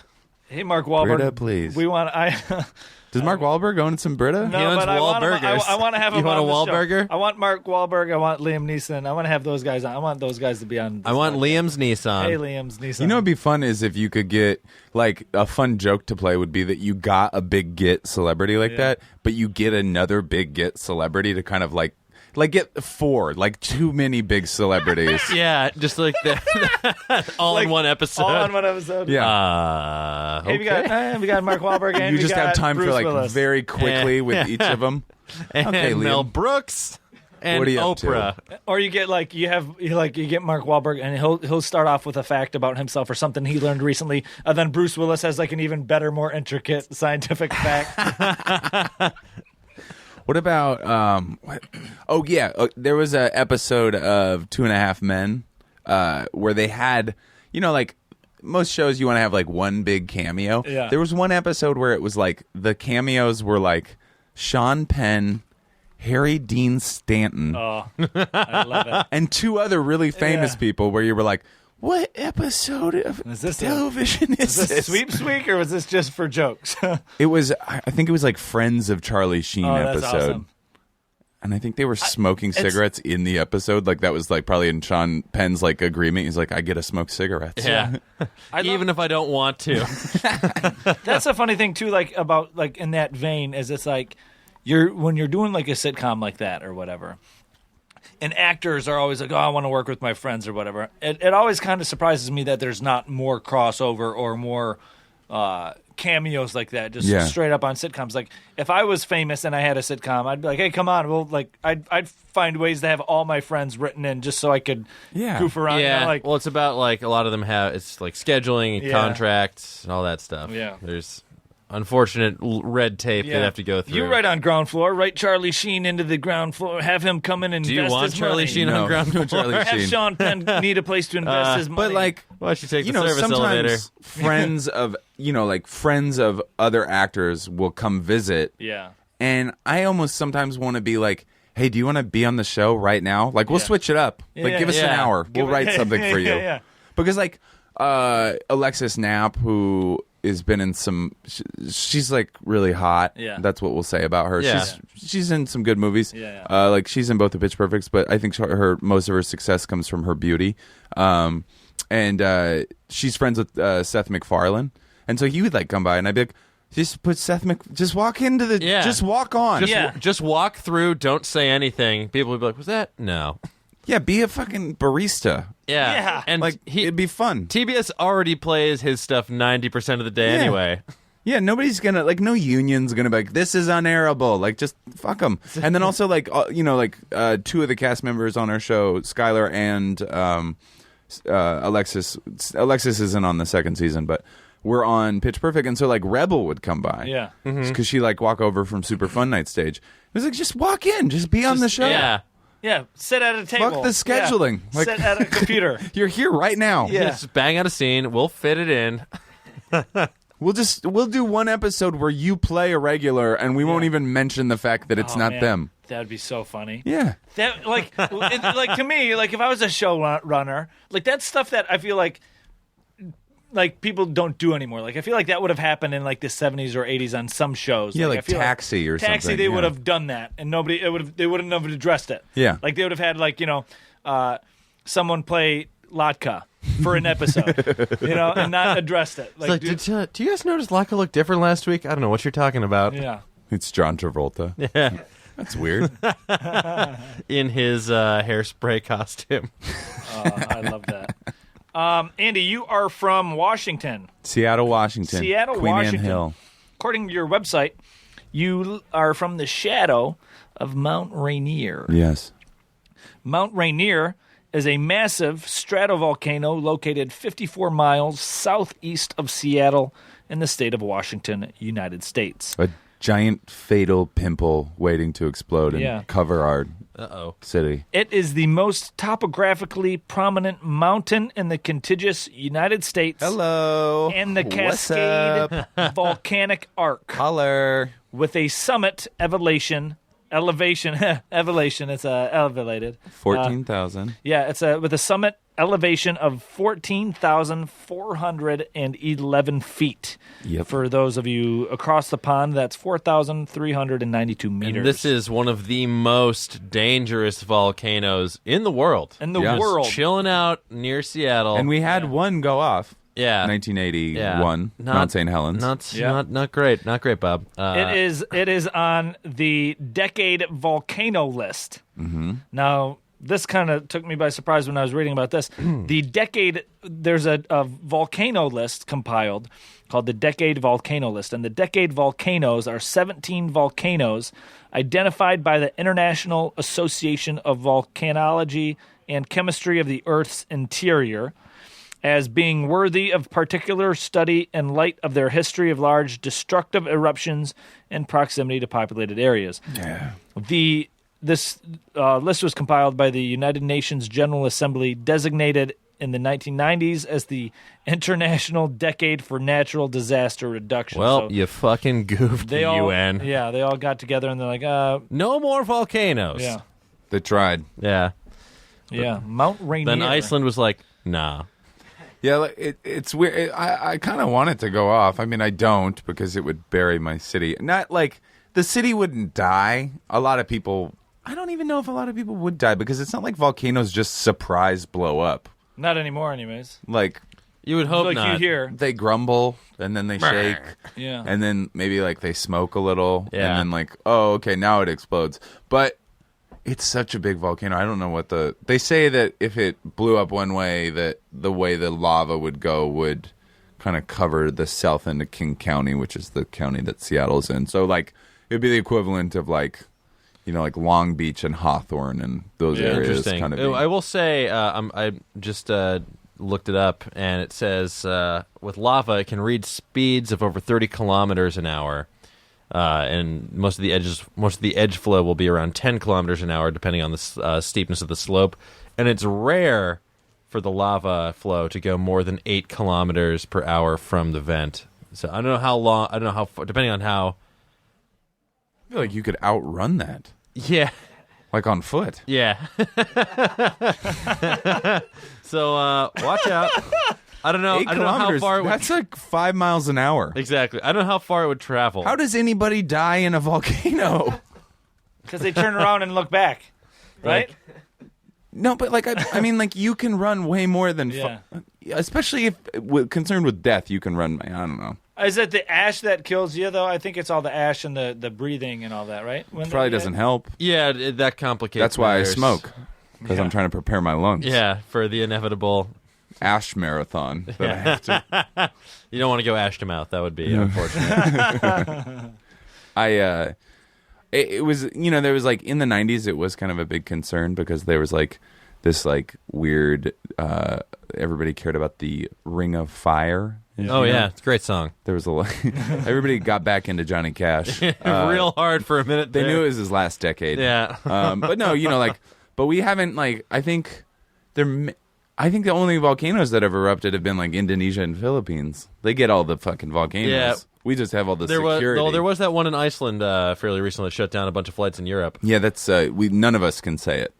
Hey, Mark Wahlberg. Brita, please. We want Does Mark Wahlberg own some Brita? No, He owns but I want Wahlburgers. I want to have You him want on a the show. Wahlburger? I want Mark Wahlberg. I want Liam Neeson. I want to have those guys on. I want those guys to be on. This I want podcast. Liam's Nissan. Hey, Liam's Neeson. You know what'd be fun is if you could get, like, a fun joke to play would be that you got a big get celebrity like that, but you get another big get celebrity to kind of like get four, like too many big celebrities. Yeah, just like that. All in one episode. All in one episode. Yeah. Hey, Okay. we got Mark Wahlberg. And You we just got have time Bruce for like Willis. very quickly with each of them. And Okay, Mel Liam. Brooks and What are you up to? Oprah. Or you get like you get Mark Wahlberg, and he'll start off with a fact about himself or something he learned recently, and then Bruce Willis has like an even better, more intricate scientific fact. What about Oh yeah, there was a episode of 2.5 Men where they had, like most shows you want to have like one big cameo. Yeah. There was one episode where it was like the cameos were like Sean Penn Harry Dean Stanton, Oh, I love it. and 2 other really famous people where you were like, what episode of Is this television is Was this? this Sweeps Week or was this just for jokes? It was, I think it was like Friends of Charlie Sheen that's episode. awesome. And I think they were smoking cigarettes in the episode. Like, that was like probably in Sean Penn's like agreement. He's like, I get to smoke cigarettes. Yeah. Even if I don't want to. That's a funny thing too, like about like in that vein, is it's like when you're doing like a sitcom like that or whatever, and actors are always like, oh, I want to work with my friends or whatever. It always kind of surprises me that there's not more crossover or more cameos like that, just straight up on sitcoms. Like if I was famous and I had a sitcom, I'd be like, hey, come on, well, like I'd find ways to have all my friends written in just so I could goof around. Yeah. You know, like, well, it's about like a lot of them have it's like scheduling and contracts and all that stuff. Yeah. There's unfortunate red tape they have to go through. You write on ground floor, write Charlie Sheen into the ground floor, have him come in and Do invest you want his Charlie money. Sheen on ground floor? Charlie Have Sheen. Sean Penn need a place to invest his money. But like, Why don't you take you the know, service sometimes elevator? friends of, you know, like friends of other actors will come visit. yeah. And I almost sometimes want to be like, hey, do you want to be on the show right now? Like, we'll switch it up. Like, give us an hour. We'll write something for you. Yeah. Because, like, Alexis Knapp, who has been in some... She's, like, really hot. Yeah. That's what we'll say about her. Yeah. She's in some good movies. Yeah. Like, she's in both the Pitch Perfects, but I think most of her success comes from her beauty. And she's friends with Seth MacFarlane. And so he would, like, come by, and I'd be like, just walk into the... Yeah. Just walk on. Just walk through, don't say anything. People would be like, was that? No. Yeah, be a fucking barista. Yeah. And Like, it'd be fun. TBS already plays his stuff 90% of the day Yeah. anyway. Yeah, nobody's gonna, like, no union's gonna be like, this is unairable. Like, just fuck them. And then also, like, you know, like, 2 of the cast members on our show, Skylar and Alexis. Alexis isn't on the 2nd season, but we're on Pitch Perfect. And so, like, Rebel would come by. Yeah. Because she, like, walk over from Super Fun Night stage. It was like, just walk in. Just be on the show. Yeah. Yeah. Sit at a table. Fuck the scheduling. Yeah. Like- Sit at a computer. You're here right now. Yeah. Just bang out a scene. We'll fit it in. We'll do one episode where you play a regular and we won't even mention the fact that it's Oh, not man. them. That would be so funny. Yeah. That like to me, like if I was a showrunner, like that's stuff that I feel like people don't do anymore. Like I feel like that would have happened in like the 70s or 80s on some shows. Yeah, I like feel Taxi or Taxi, something. they yeah. would have done that, and they wouldn't have addressed it. Yeah. Like they would have had like someone play Latka for an episode, and not addressed it. It's like, do you guys notice Laka looked different last week? I don't know what you're talking about. yeah. It's John Travolta. Yeah. That's weird. In his hairspray costume. I love that. Andy, you are from Washington. Seattle, Washington. Queen Washington. Anne Hill. According to your website, you are from the shadow of Mount Rainier. Yes. Mount Rainier is a massive stratovolcano located 54 miles southeast of Seattle in the state of Washington, United States. A giant fatal pimple waiting to explode and cover our city. It is the most topographically prominent mountain in the contiguous United States. Hello. And the What's Cascade Volcanic Arc. Holler. With a summit elevation, it's elevated. 14,000. Yeah, it's with a summit elevation of 14,411 feet. Yep. For those of you across the pond, that's 4,392 meters. And this is one of the most dangerous volcanoes in the world. in the Yes. world. Chilling out near Seattle. And we had one go off. yeah. 1981. Yeah. Mount St. Helens. Not great. Not great, Bob. It is on the Decade Volcano list. Mm-hmm. Now, this kind of took me by surprise when I was reading about this. The Decade, there's a volcano list compiled called the Decade Volcano List, and the Decade Volcanoes are 17 volcanoes identified by the International Association of Volcanology and Chemistry of the Earth's Interior as being worthy of particular study in light of their history of large destructive eruptions and proximity to populated areas. Yeah. This list was compiled by the United Nations General Assembly, designated in the 1990s as the International Decade for Natural Disaster Reduction. Well, So you fucking goofed the they all, UN. Yeah, they all got together and they're like, No more volcanoes. yeah, They tried. Yeah. yeah, Mount Rainier. Then Iceland was like, nah. Yeah, like, it's weird. I kind of want it to go off. I mean, I don't because it would bury my city. Not like the city wouldn't die. A lot of people. I don't even know if a lot of people would die because it's not like volcanoes just surprise blow up. Not anymore, anyways. You would hope Like not. you hear. They grumble and then they shake. Yeah. And then maybe like they smoke a little. Yeah. And then like, oh, okay, now it explodes. But it's such a big volcano. I don't know what they say that if it blew up one way, that the way the lava would go would kind of cover the south end of King County, which is the county that Seattle's in. So like it'd be the equivalent of like, like Long Beach and Hawthorne and those areas. Interesting. Kind of. I will say, I just looked it up, and it says with lava, it can reach speeds of over 30 kilometers an hour, and most of the edge flow will be around 10 kilometers an hour, depending on the steepness of the slope. And it's rare for the lava flow to go more than 8 kilometers per hour from the vent. So I don't know how long. I don't know how far, depending on how. I feel like you could outrun that, Yeah. like on foot. Yeah. So watch out. I don't know. 8 I don't know how kilometers. far it would. That's like 5 miles an hour. Exactly. I don't know how far it would travel. How does anybody die in a volcano? Because they turn around and look back, right? No, but like I mean, like you can run way more than, Yeah. especially if concerned with death, you can run. I don't know. Is it the ash that kills you, though? I think it's all the ash and the breathing and all that, right? When Probably they're doesn't dead? help. Yeah, that complicates. That's why matters. I smoke because I'm trying to prepare my lungs. Yeah, for the inevitable. Ash marathon. That I have to. You don't want to go ash to mouth. That would be unfortunate. It was, there was like in the 90s, it was kind of a big concern because there was like this like weird, everybody cared about the Ring of Fire. Oh yeah, it's a great song. There was everybody got back into Johnny Cash. Real hard for a minute. They there. knew it was his last decade. Yeah. But no, but we haven't I think the only volcanoes that have erupted have been like Indonesia and Philippines. They get all the fucking volcanoes. Yeah. We just have all the There security. was that one in Iceland fairly recently that shut down a bunch of flights in Europe. Yeah, that's none of us can say it.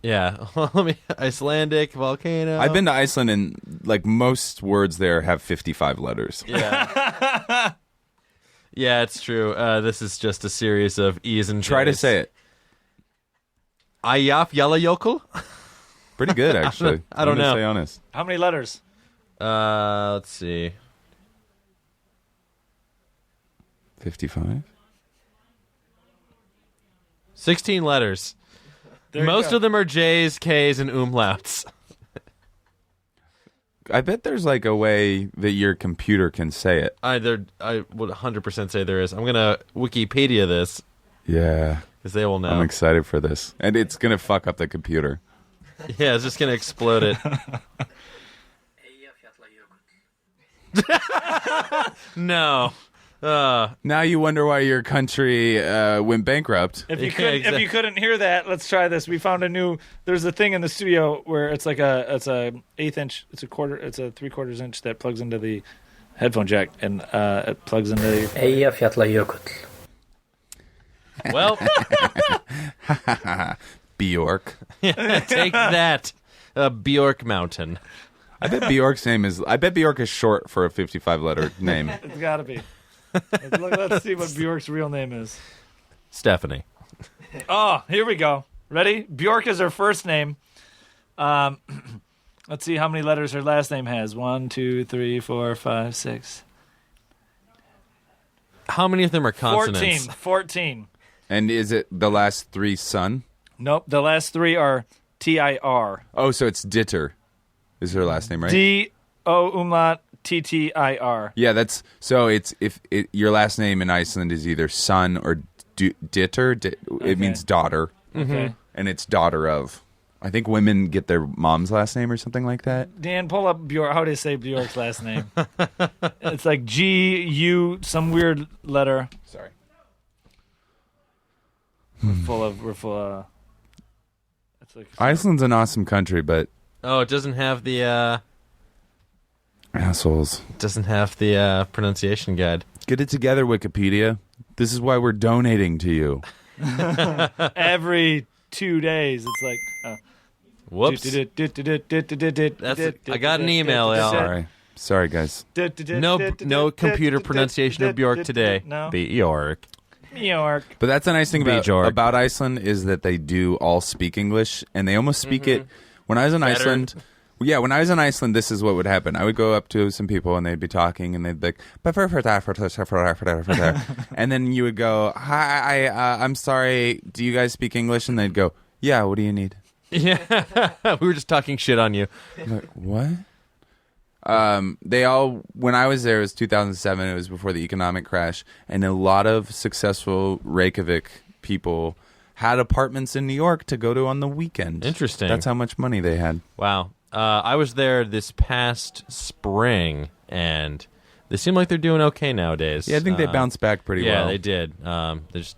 Yeah. Icelandic volcano. I've been to Iceland and like most words there have 55 letters. Yeah. Yeah, it's true. This is just a series of E's and J's. Try to say it. Eyjafjallajökull? Pretty good, actually. I don't I'm gonna know. Stay honest. How many letters? Let's see. 55. 16 letters. There you Most go. of them are J's, K's, and umlauts. I bet there's like a way that your computer can say it. I would 100% say there is. I'm going to Wikipedia this Yeah. because they will know. I'm excited for this. And it's going to fuck up the computer. Yeah, it's just going to explode it. No. Now you wonder why your country went bankrupt. If you Yeah, couldn't, exactly. if you couldn't hear that, let's try this. We found a new. There's a thing in the studio where it's like it's a 1/8 inch. It's a 3/4 inch that plugs into the headphone jack, and it plugs into the. Eyjafjallajökull. Well, Bjork. take that. Bjork Mountain. I bet Bjork is short for a 55-letter name. It's got to be. Let's see what Bjork's real name is. Stephanie. Oh, here we go. Ready? Bjork is her first name. Let's see how many letters her last name has. 1, 2, 3, 4, 5, 6. How many of them are consonants? 14. And is it the last three son? Nope. The last three are T-I-R. Oh, so it's Ditter is her last name, right? D-O umlaut T-T-I-R. Yeah, that's so. It's your last name in Iceland is either son or Ditter. It means daughter, Okay. and it's daughter of. I think women get their mom's last name or something like that. Dan, pull up Bjork. How do you say Bjork's last name? It's like G-U, some weird letter. Sorry. We're full of. It's like Iceland's an awesome country, but Oh, it doesn't have the Assholes. Pronunciation guide. Get it together, Wikipedia. This is why we're donating to you. Every 2 days, it's like... Whoops. I got an email, Al. Sorry, guys. No computer pronunciation of Bjork today. No. Bjork. Bjork. But that's a nice thing Bjork. about Iceland is that they do all speak English, and they almost speak it. When I was in Iceland... Yeah, when I was in Iceland, this is what would happen. I would go up to some people, and they'd be talking, and they'd be like... and then you would go, hi, I'm sorry, do you guys speak English? And they'd go, yeah, what do you need? Yeah, we were just talking shit on you. I'm like, what? When I was there, it was 2007. It was before the economic crash, and a lot of successful Reykjavik people had apartments in New York to go to on the weekend. Interesting. That's how much money they had. Wow. I was there this past spring, and they seem like they're doing okay nowadays. Yeah, I think they bounced back pretty well. Yeah, they did. They just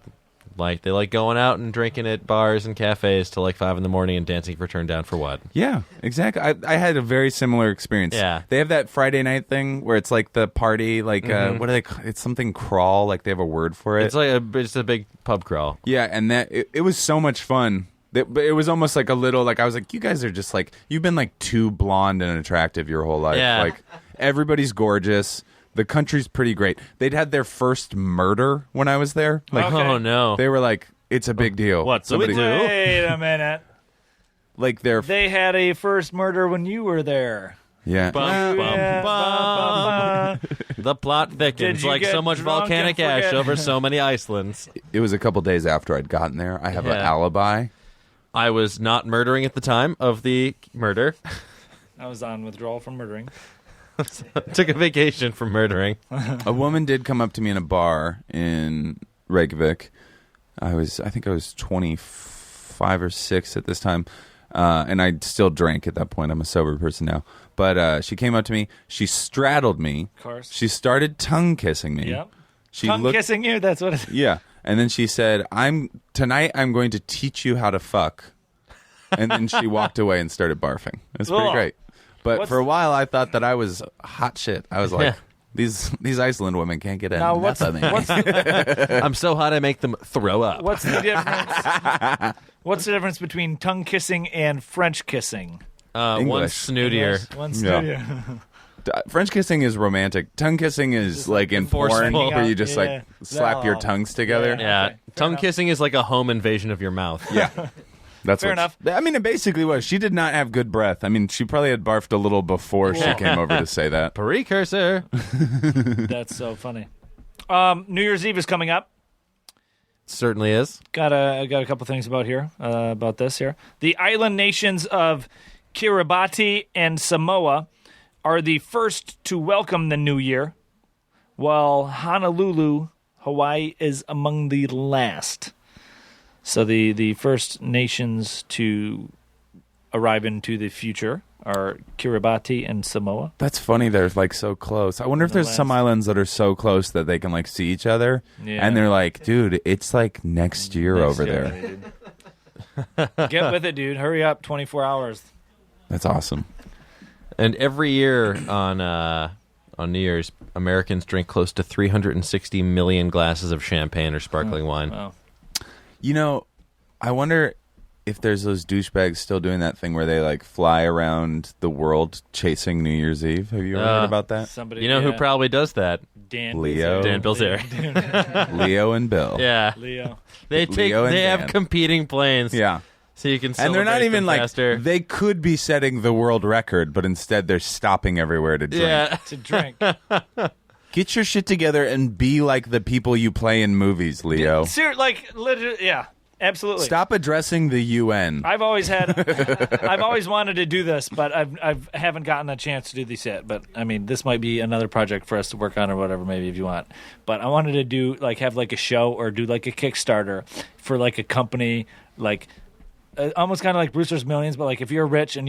they like going out and drinking at bars and cafes till like 5 a.m. and dancing for turn down for what? Yeah, exactly. I had a very similar experience. Yeah. They have that Friday night thing where it's like the party, like what do they? It's something crawl. Like they have a word for it. It's like it's a big pub crawl. Yeah, and that it was so much fun. But it was almost like a little like I was like, you guys are just like you've been like too blonde and attractive your whole life. Yeah. Like everybody's gorgeous. The country's pretty great. They'd had their first murder when I was there. Like, Okay. Oh no! they were like, it's a big deal. What, so we do? Wait a minute. Like They had a first murder when you were there. yeah. Bum, bum, Yeah, bum. The plot Did thickens you like get so much drunk volcanic and ash forget? over so many Icelands. It was a couple days after I'd gotten there. I have an Yeah. alibi. I was not murdering at the time of the murder. I was on withdrawal from murdering. Took a vacation from murdering. A woman did come up to me in a bar in Reykjavik. I think I was 25 or 6 at this time, and I still drank at that point. I'm a sober person now. But she came up to me. She straddled me. Of course. She started tongue kissing me. Yep. She Tongue kissing you? That's what it is. Yeah, and then she said, "Tonight I'm going to teach you how to fuck." And then she walked away and started barfing. It was pretty Ugh. great. But What's- for a while, I thought that I was hot shit. I was like, Yeah. these Iceland women can't get Now, enough of me. I'm so hot I make them throw up. What's the difference? What's the difference between tongue kissing and French kissing? One English. snootier. One Yeah. studio. French kissing is romantic. Tongue kissing is like in porn, enforceful. where you just Yeah. like slap your tongues together. Yeah, Okay, fair tongue enough. kissing is like a home invasion of your mouth. Yeah. That's Fair what enough. I mean, it basically was. She did not have good breath. I mean, she probably had barfed a little before she came over to say that. Precursor. That's so funny. New Year's Eve is coming up. Certainly is. I got a couple things about this here. The island nations of Kiribati and Samoa are the first to welcome the new year, while Honolulu, Hawaii, is among the last. So the first nations to arrive into the future are Kiribati and Samoa. That's funny. They're like so close. I wonder if there's some islands that are so close that they can like see each other, Yeah. and they're like, dude, it's like next year over there. Get with it, dude. Hurry up. 24 hours. That's awesome. And every year on New Year's, Americans drink close to 360 million glasses of champagne or sparkling wine. Wow. You know, I wonder if there's those douchebags still doing that thing where they like fly around the world chasing New Year's Eve. Have you ever heard about that? Somebody, You know who probably does that? Dan Leo. Dan Bilzerian. Leo and Bill. Yeah, Leo. they Leo and have Dan. competing planes. Yeah. So you can And they're not celebrate even them like, faster. they could be setting the world record, but instead they're stopping everywhere to drink. Yeah. To drink. Get your shit together and be like the people you play in movies, Leo. Literally, yeah, absolutely. Stop addressing the UN. I've always wanted to do this, but I haven't gotten a chance to do this yet. But I mean, this might be another project for us to work on or whatever, maybe if you want. But I wanted to have like a show or do like a Kickstarter for like a company like almost kind of like Brewster's Millions, but like if you're rich and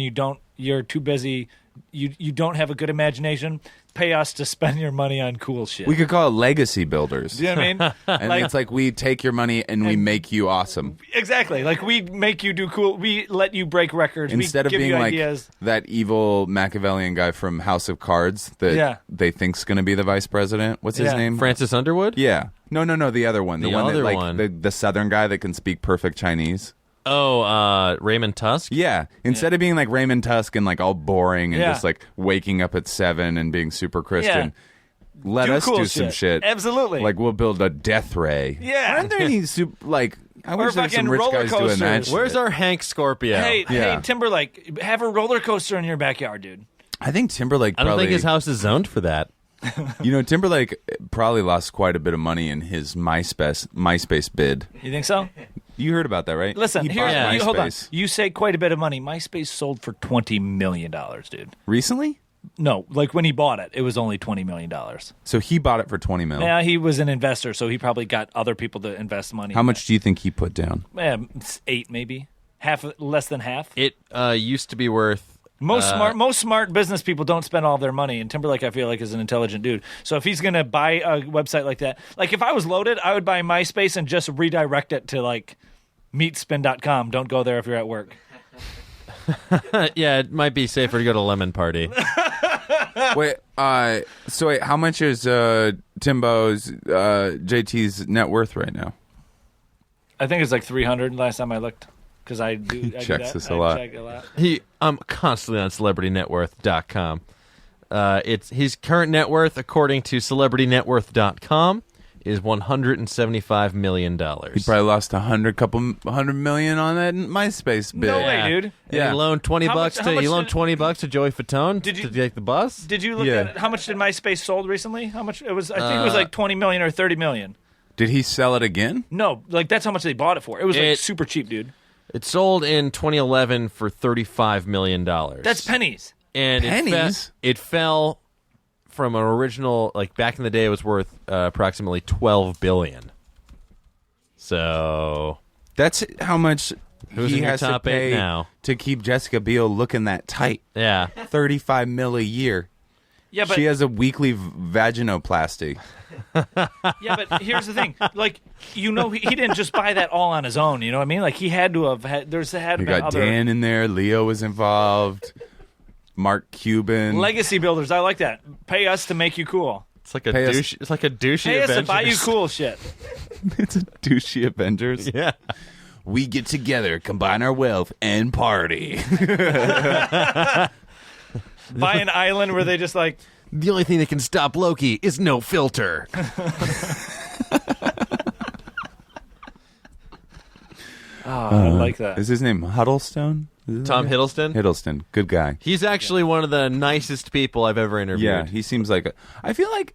you're too busy, you don't have a good imagination, pay us to spend your money on cool shit. We could call it legacy builders. You know what I mean? And it's like we take your money and we make you awesome. Exactly. Like we make you do cool. We let you break records. Instead we of give being you like ideas. that evil Machiavellian guy from House of Cards that they think's going to be the vice president. What's his name? Francis Underwood? Yeah. No, the other one. The one other that like one. the southern guy that can speak perfect Chinese. Oh, Raymond Tusk? Yeah. Instead of being like Raymond Tusk and like all boring and just like waking up at 7 and being super Christian, let us cool do some shit. Absolutely. Like we'll build a death ray. Yeah. Aren't there any like I wish there were some fucking rich roller guys doing that. coasters. shit. Where's our Hank Scorpio? Hey, Timberlake, have a roller coaster in your backyard, dude. I think Timberlake I don't probably think his house is zoned for that. Timberlake probably lost quite a bit of money in his MySpace bid. You think so? You heard about that, right? Listen, He bought hold on. MySpace. You say quite a bit of money. MySpace sold for $20 million, dude. Recently? No, like when he bought it, it was only $20 million. So he bought it for $20 million. Yeah, he was an investor, so he probably got other people to invest money. How much do you think he put down? It's 8, maybe. Less than half. It used to be worth... Most smart business people don't spend all their money, and Timberlake, I feel like, is an intelligent dude. So if he's going to buy a website like that, like if I was loaded, I would buy MySpace and just redirect it to like meetspin.com. Don't go there if you're at work. Yeah, it might be safer to go to Lemon Party. Wait, how much is Timbo's JT's net worth right now? I think it's like 300 last time I looked. Because I checks this a I lot. check a lot. I'm constantly on CelebrityNetWorth.com. It's his current net worth, according to CelebrityNetWorth.com, is $175 million. He probably lost $100 million on that MySpace bid. No way, dude. Yeah. He loaned $20 How much $20 to Joey Fatone Did you- to take the bus. Did you look Yeah. at how much did MySpace sold recently? How much it was? I think it was like 20 million or 30 million. Did he sell it again? No, like that's how much they bought it for. It was like super cheap, dude. It sold in 2011 for $35 million. That's pennies. And Pennies? It fell from an original, like back in the day, it was worth approximately $12 billion. So That's how much Who's he in your has to top eight pay now? to keep Jessica Biel looking that tight. yeah, $35 million a year. Yeah, but She has a weekly vaginoplasty. yeah, but here's the thing. Like, he didn't just buy that all on his own. You know what I mean? Like, he had to have had. You got Dan in there. Leo was involved. Mark Cuban. legacy builders. I like that. Pay us to make you cool. it's like a Pay us- douche. It's like a douchey Pay us to Avengers. buy you cool shit. It's a douchey Avengers. Yeah, We get together, combine our wealth, and party. Buy an island where they just like. the only thing that can stop Loki is no filter. I like that. Is his name Huddlestone? Is his Tom name? Hiddleston. Hiddleston. Good guy. He's actually one of the nicest people I've ever interviewed. Yeah, he seems like I feel like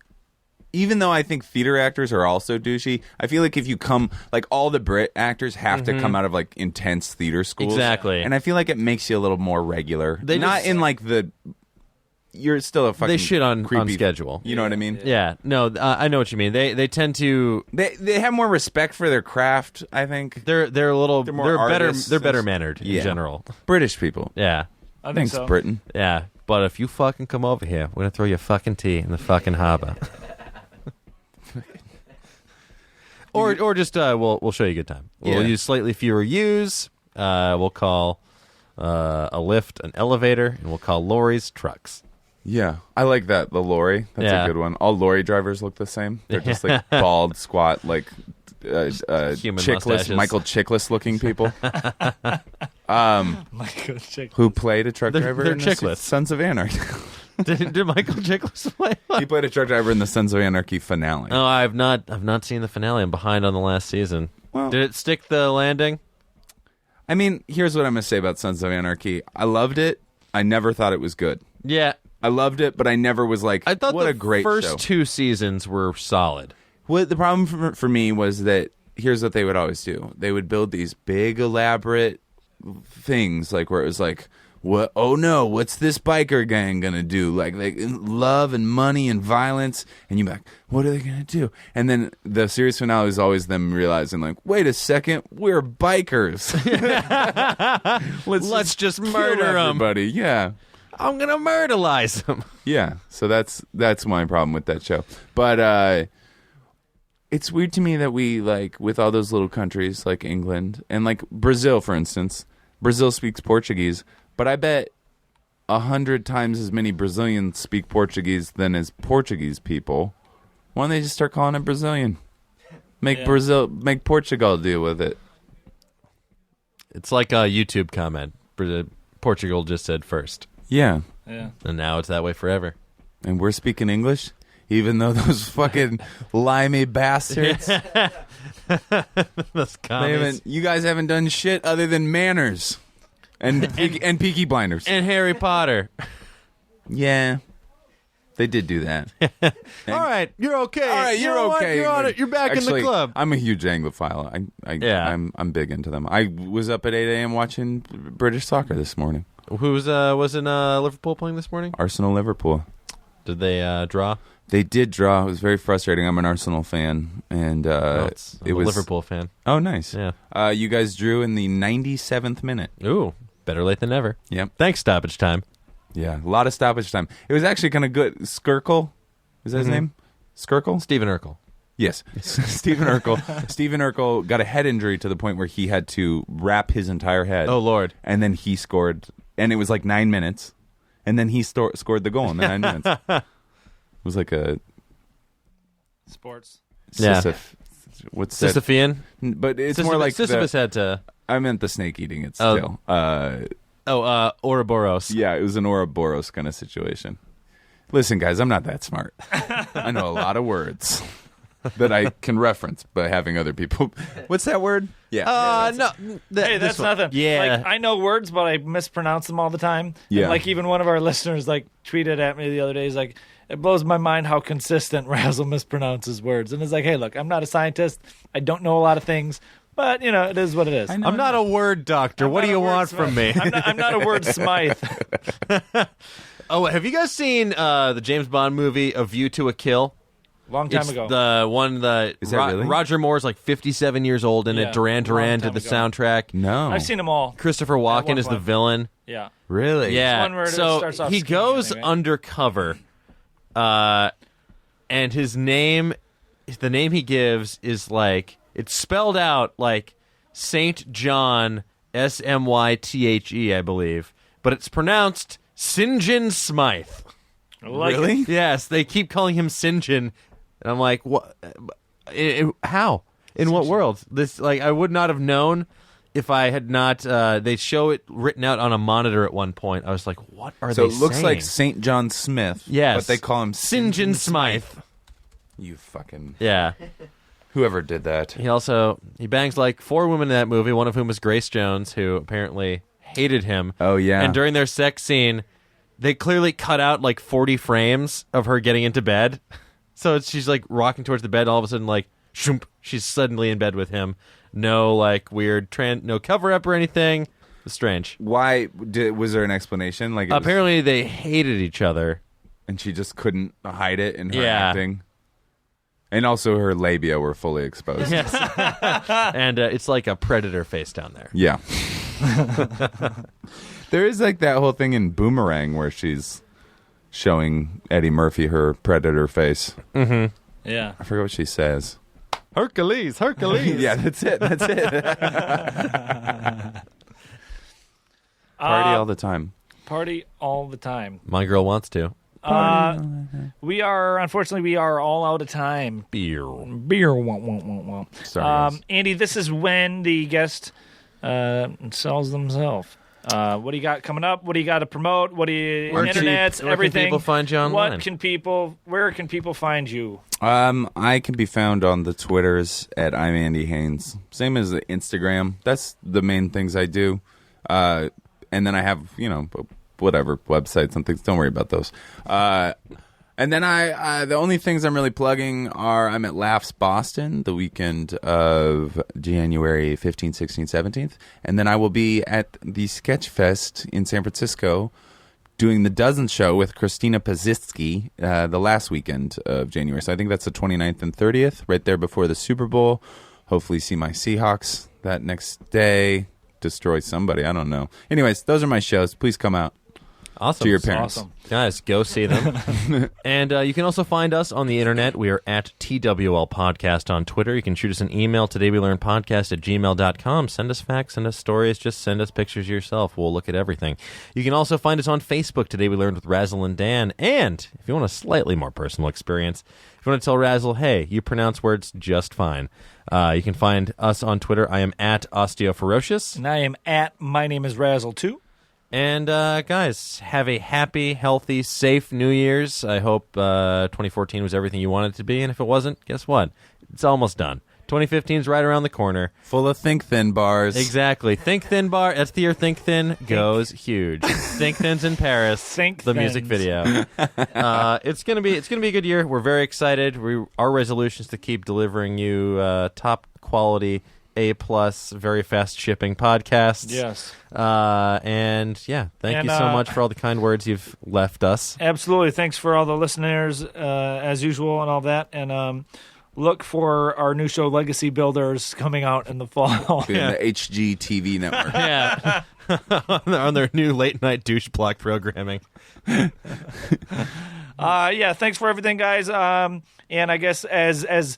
even though I think theater actors are also douchey, I feel like if you come like all the Brit actors have to come out of like intense theater schools. Exactly. And I feel like it makes you a little more regular. They Not just- in like the you're still a fucking They shit on creepy schedule. You know what I mean? Yeah, no, I know what you mean. They tend to They have more respect for their craft, I think. they're a little They're more they're better artists. they're better mannered Yeah. in general. British people. Yeah. I think Thanks, so. Britain. Yeah. But if you fucking come over here, we're gonna throw your fucking tea in the fucking harbor. or just we'll show you a good time. We'll Yeah. use slightly fewer U's. We'll call a lift an elevator, and we'll call lorries trucks. Yeah, I like that. The lorry. That's Yeah. a good one. All lorry drivers look the same. They're just like bald, squat, like Human Chickless, mustaches. Michael Chickless looking people Michael Chick. who played a truck They're- driver they're in Chickless. the Sons of Anarchy. did Michael Chiklis play one? He played a truck driver in the Sons of Anarchy finale. No, I've not seen the finale. I'm behind on the last season. Well- Did it stick the landing? I mean, here's what I'm going to say about Sons of Anarchy. I loved it. I never thought it was good. Yeah. I loved it, but I never was like, I thought what the a great first show. 2 seasons were solid. Well, the problem for me was that here's what they would always do. They would build these big, elaborate things, like where it was like, what? Oh no, what's this biker gang gonna do? Like love and money and violence, and you're like, what are they gonna do? And then the series finale is always them realizing, like, wait a second, we're bikers. Let's just murder them, everybody. Yeah, I'm gonna murderize them. yeah. So that's my problem with that show. But it's weird to me that we, like, with all those little countries like England and like Brazil, for instance. Brazil speaks Portuguese, but I bet 100 times as many Brazilians speak Portuguese than as Portuguese people. Why don't they just start calling it Brazilian? Make Portugal deal with it. It's like a YouTube comment. Portugal just said first. Yeah. Yeah. And now it's that way forever. And we're speaking English, even though those fucking limey bastards. Those commies. You guys haven't done shit other than manners and Peaky Blinders And Harry Potter. Yeah, they did do that. All right, you're okay. All right, you're okay. You're on it. You're back in the club. I'm a huge Anglophile. I'm big into them. I was up at 8 a.m. watching British soccer this morning. Who was in Liverpool playing this morning? Arsenal Liverpool. Did they draw? They did draw. It was very frustrating. I'm an Arsenal fan, and I'm it a was Liverpool fan. Oh, nice. Yeah. You guys drew in the 97th minute. Ooh, better late than never. Yep. Thanks, stoppage time. Yeah, a lot of stoppage time. It was actually kind of good. Skirkle, is that his name? Skirkle? Stephen Urkel. Yes, Stephen Urkel. Stephen Urkel got a head injury to the point where he had to wrap his entire head. Oh, Lord. And then he scored, and it was like 9 minutes, and then he scored the goal in the 9 minutes. It was like a sports. What's that? Sisyphean? But it's more like Sisyphus had to. I meant the snake eating it still. Ouroboros. Yeah, it was an Ouroboros kind of situation. Listen, guys, I'm not that smart. I know a lot of words that I can reference by having other people. What's that word? Yeah. No. Hey, that's nothing. Yeah. Like, I know words, but I mispronounce them all the time. Yeah. And, like, even one of our listeners, like, tweeted at me the other day. He's like, it blows my mind how consistent Razzle mispronounces words. And it's like, hey, look, I'm not a scientist. I don't know a lot of things. But, you know, it is what it is. I'm not a word doctor. What do you want from me? I'm not a word Smythe. Oh, have you guys seen the James Bond movie A View to a Kill? Long time It's ago. the one that, Is that really? Roger Moore's like 57 years old in Yeah, it. Duran long Duran time did the ago. soundtrack. No. I've seen them all. Christopher At Walken one is the point. villain. Yeah. Really? Yeah. one where it so starts off he skinny, goes I think, right? undercover, and his name, the name he gives is like, it's spelled out like Saint John Smythe, I believe, but it's pronounced Sinjin Smythe. Like Really? Yes, they keep calling him Sinjin, and I'm like, what? How? In what world? This, like, I would not have known if I had not. They show it written out on a monitor at one point. I was like, what are So they it looks saying? like St. John Smith. Yes, But they call him Sinjin Smythe. You fucking... Yeah. Whoever did that. He bangs like 4 women in that movie, one of whom was Grace Jones, who apparently hated him. Oh, yeah. And during their sex scene, they clearly cut out like 40 frames of her getting into bed. So she's like rocking towards the bed, all of a sudden like, shoomp, she's suddenly in bed with him. No like weird no cover up or anything. It's strange. Why? Was there an explanation? Like, Apparently they hated each other. and she just couldn't hide it in her Yeah. acting. And also her labia were fully exposed. Yes. And it's like a predator face down there. Yeah. There is like that whole thing in Boomerang where she's showing Eddie Murphy her predator face. Mm-hmm. Yeah. I forget what she says. Hercules. Yeah, that's it. That's it. Party all the time. Party all the time. My girl wants to. We are all out of time. Beer. Womp. Sorry, guys. Andy, this is when the guest sells themselves. What do you got coming up? What do you got to promote? What do you Where internets? can Everything. people find you online? Where can people find you? I can be found on the Twitters at I'm Andy Haynes. Same as the Instagram. That's the main things I do. And then I have, whatever, websites and things. Don't worry about those. And then the only things I'm really plugging are I'm at Laughs Boston the weekend of January 15th, 16th, 17th. And then I will be at the Sketch Fest in San Francisco doing the Dozen Show with Christina Pazitsky the last weekend of January. So I think that's the 29th and 30th, right there before the Super Bowl. Hopefully see my Seahawks that next day. Destroy somebody. I don't know. Anyways, those are my shows. Please come out. Awesome. To your parents. Awesome. Guys, go see them. And you can also find us on the internet. We are at TWL Podcast on Twitter. You can shoot us an email, todaywelearnpodcast@gmail.com. Send us facts, send us stories, just send us pictures yourself. We'll look at everything. You can also find us on Facebook, Today We Learned with Razzle and Dan. And if you want a slightly more personal experience, if you want to tell Razzle, hey, you pronounce words just fine, you can find us on Twitter. I am at OsteoFerocious. And I am at My Name is Razzle too. And, guys, have a happy, healthy, safe New Year's. I hope 2014 was everything you wanted it to be. And if it wasn't, guess what? It's almost done. 2015 is right around the corner. Full of Think Thin bars. Exactly. Think Thin bar. That's the year Think Thin goes huge. Think Thin's in Paris. Think the Thins. music video. It's gonna be a good year. We're very excited. Our resolution is to keep delivering you top quality, A+, very fast shipping podcasts. Yes. And yeah, thank you so much for all the kind words you've left us. Absolutely. Thanks for all the listeners, as usual, and all that. And look for our new show, Legacy Builders, coming out in the fall. In the HGTV network. Yeah. On their new late night douche block programming. Yeah, thanks for everything, guys. And I guess as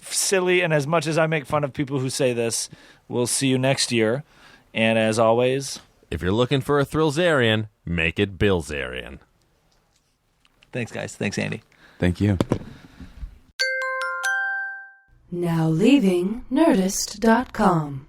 silly and as much as I make fun of people who say this, we'll see you next year. And as always, if you're looking for a Thrillzarian, make it Billzarian. thanks, guys. Thanks, Andy. Thank you. Now leaving Nerdist.com.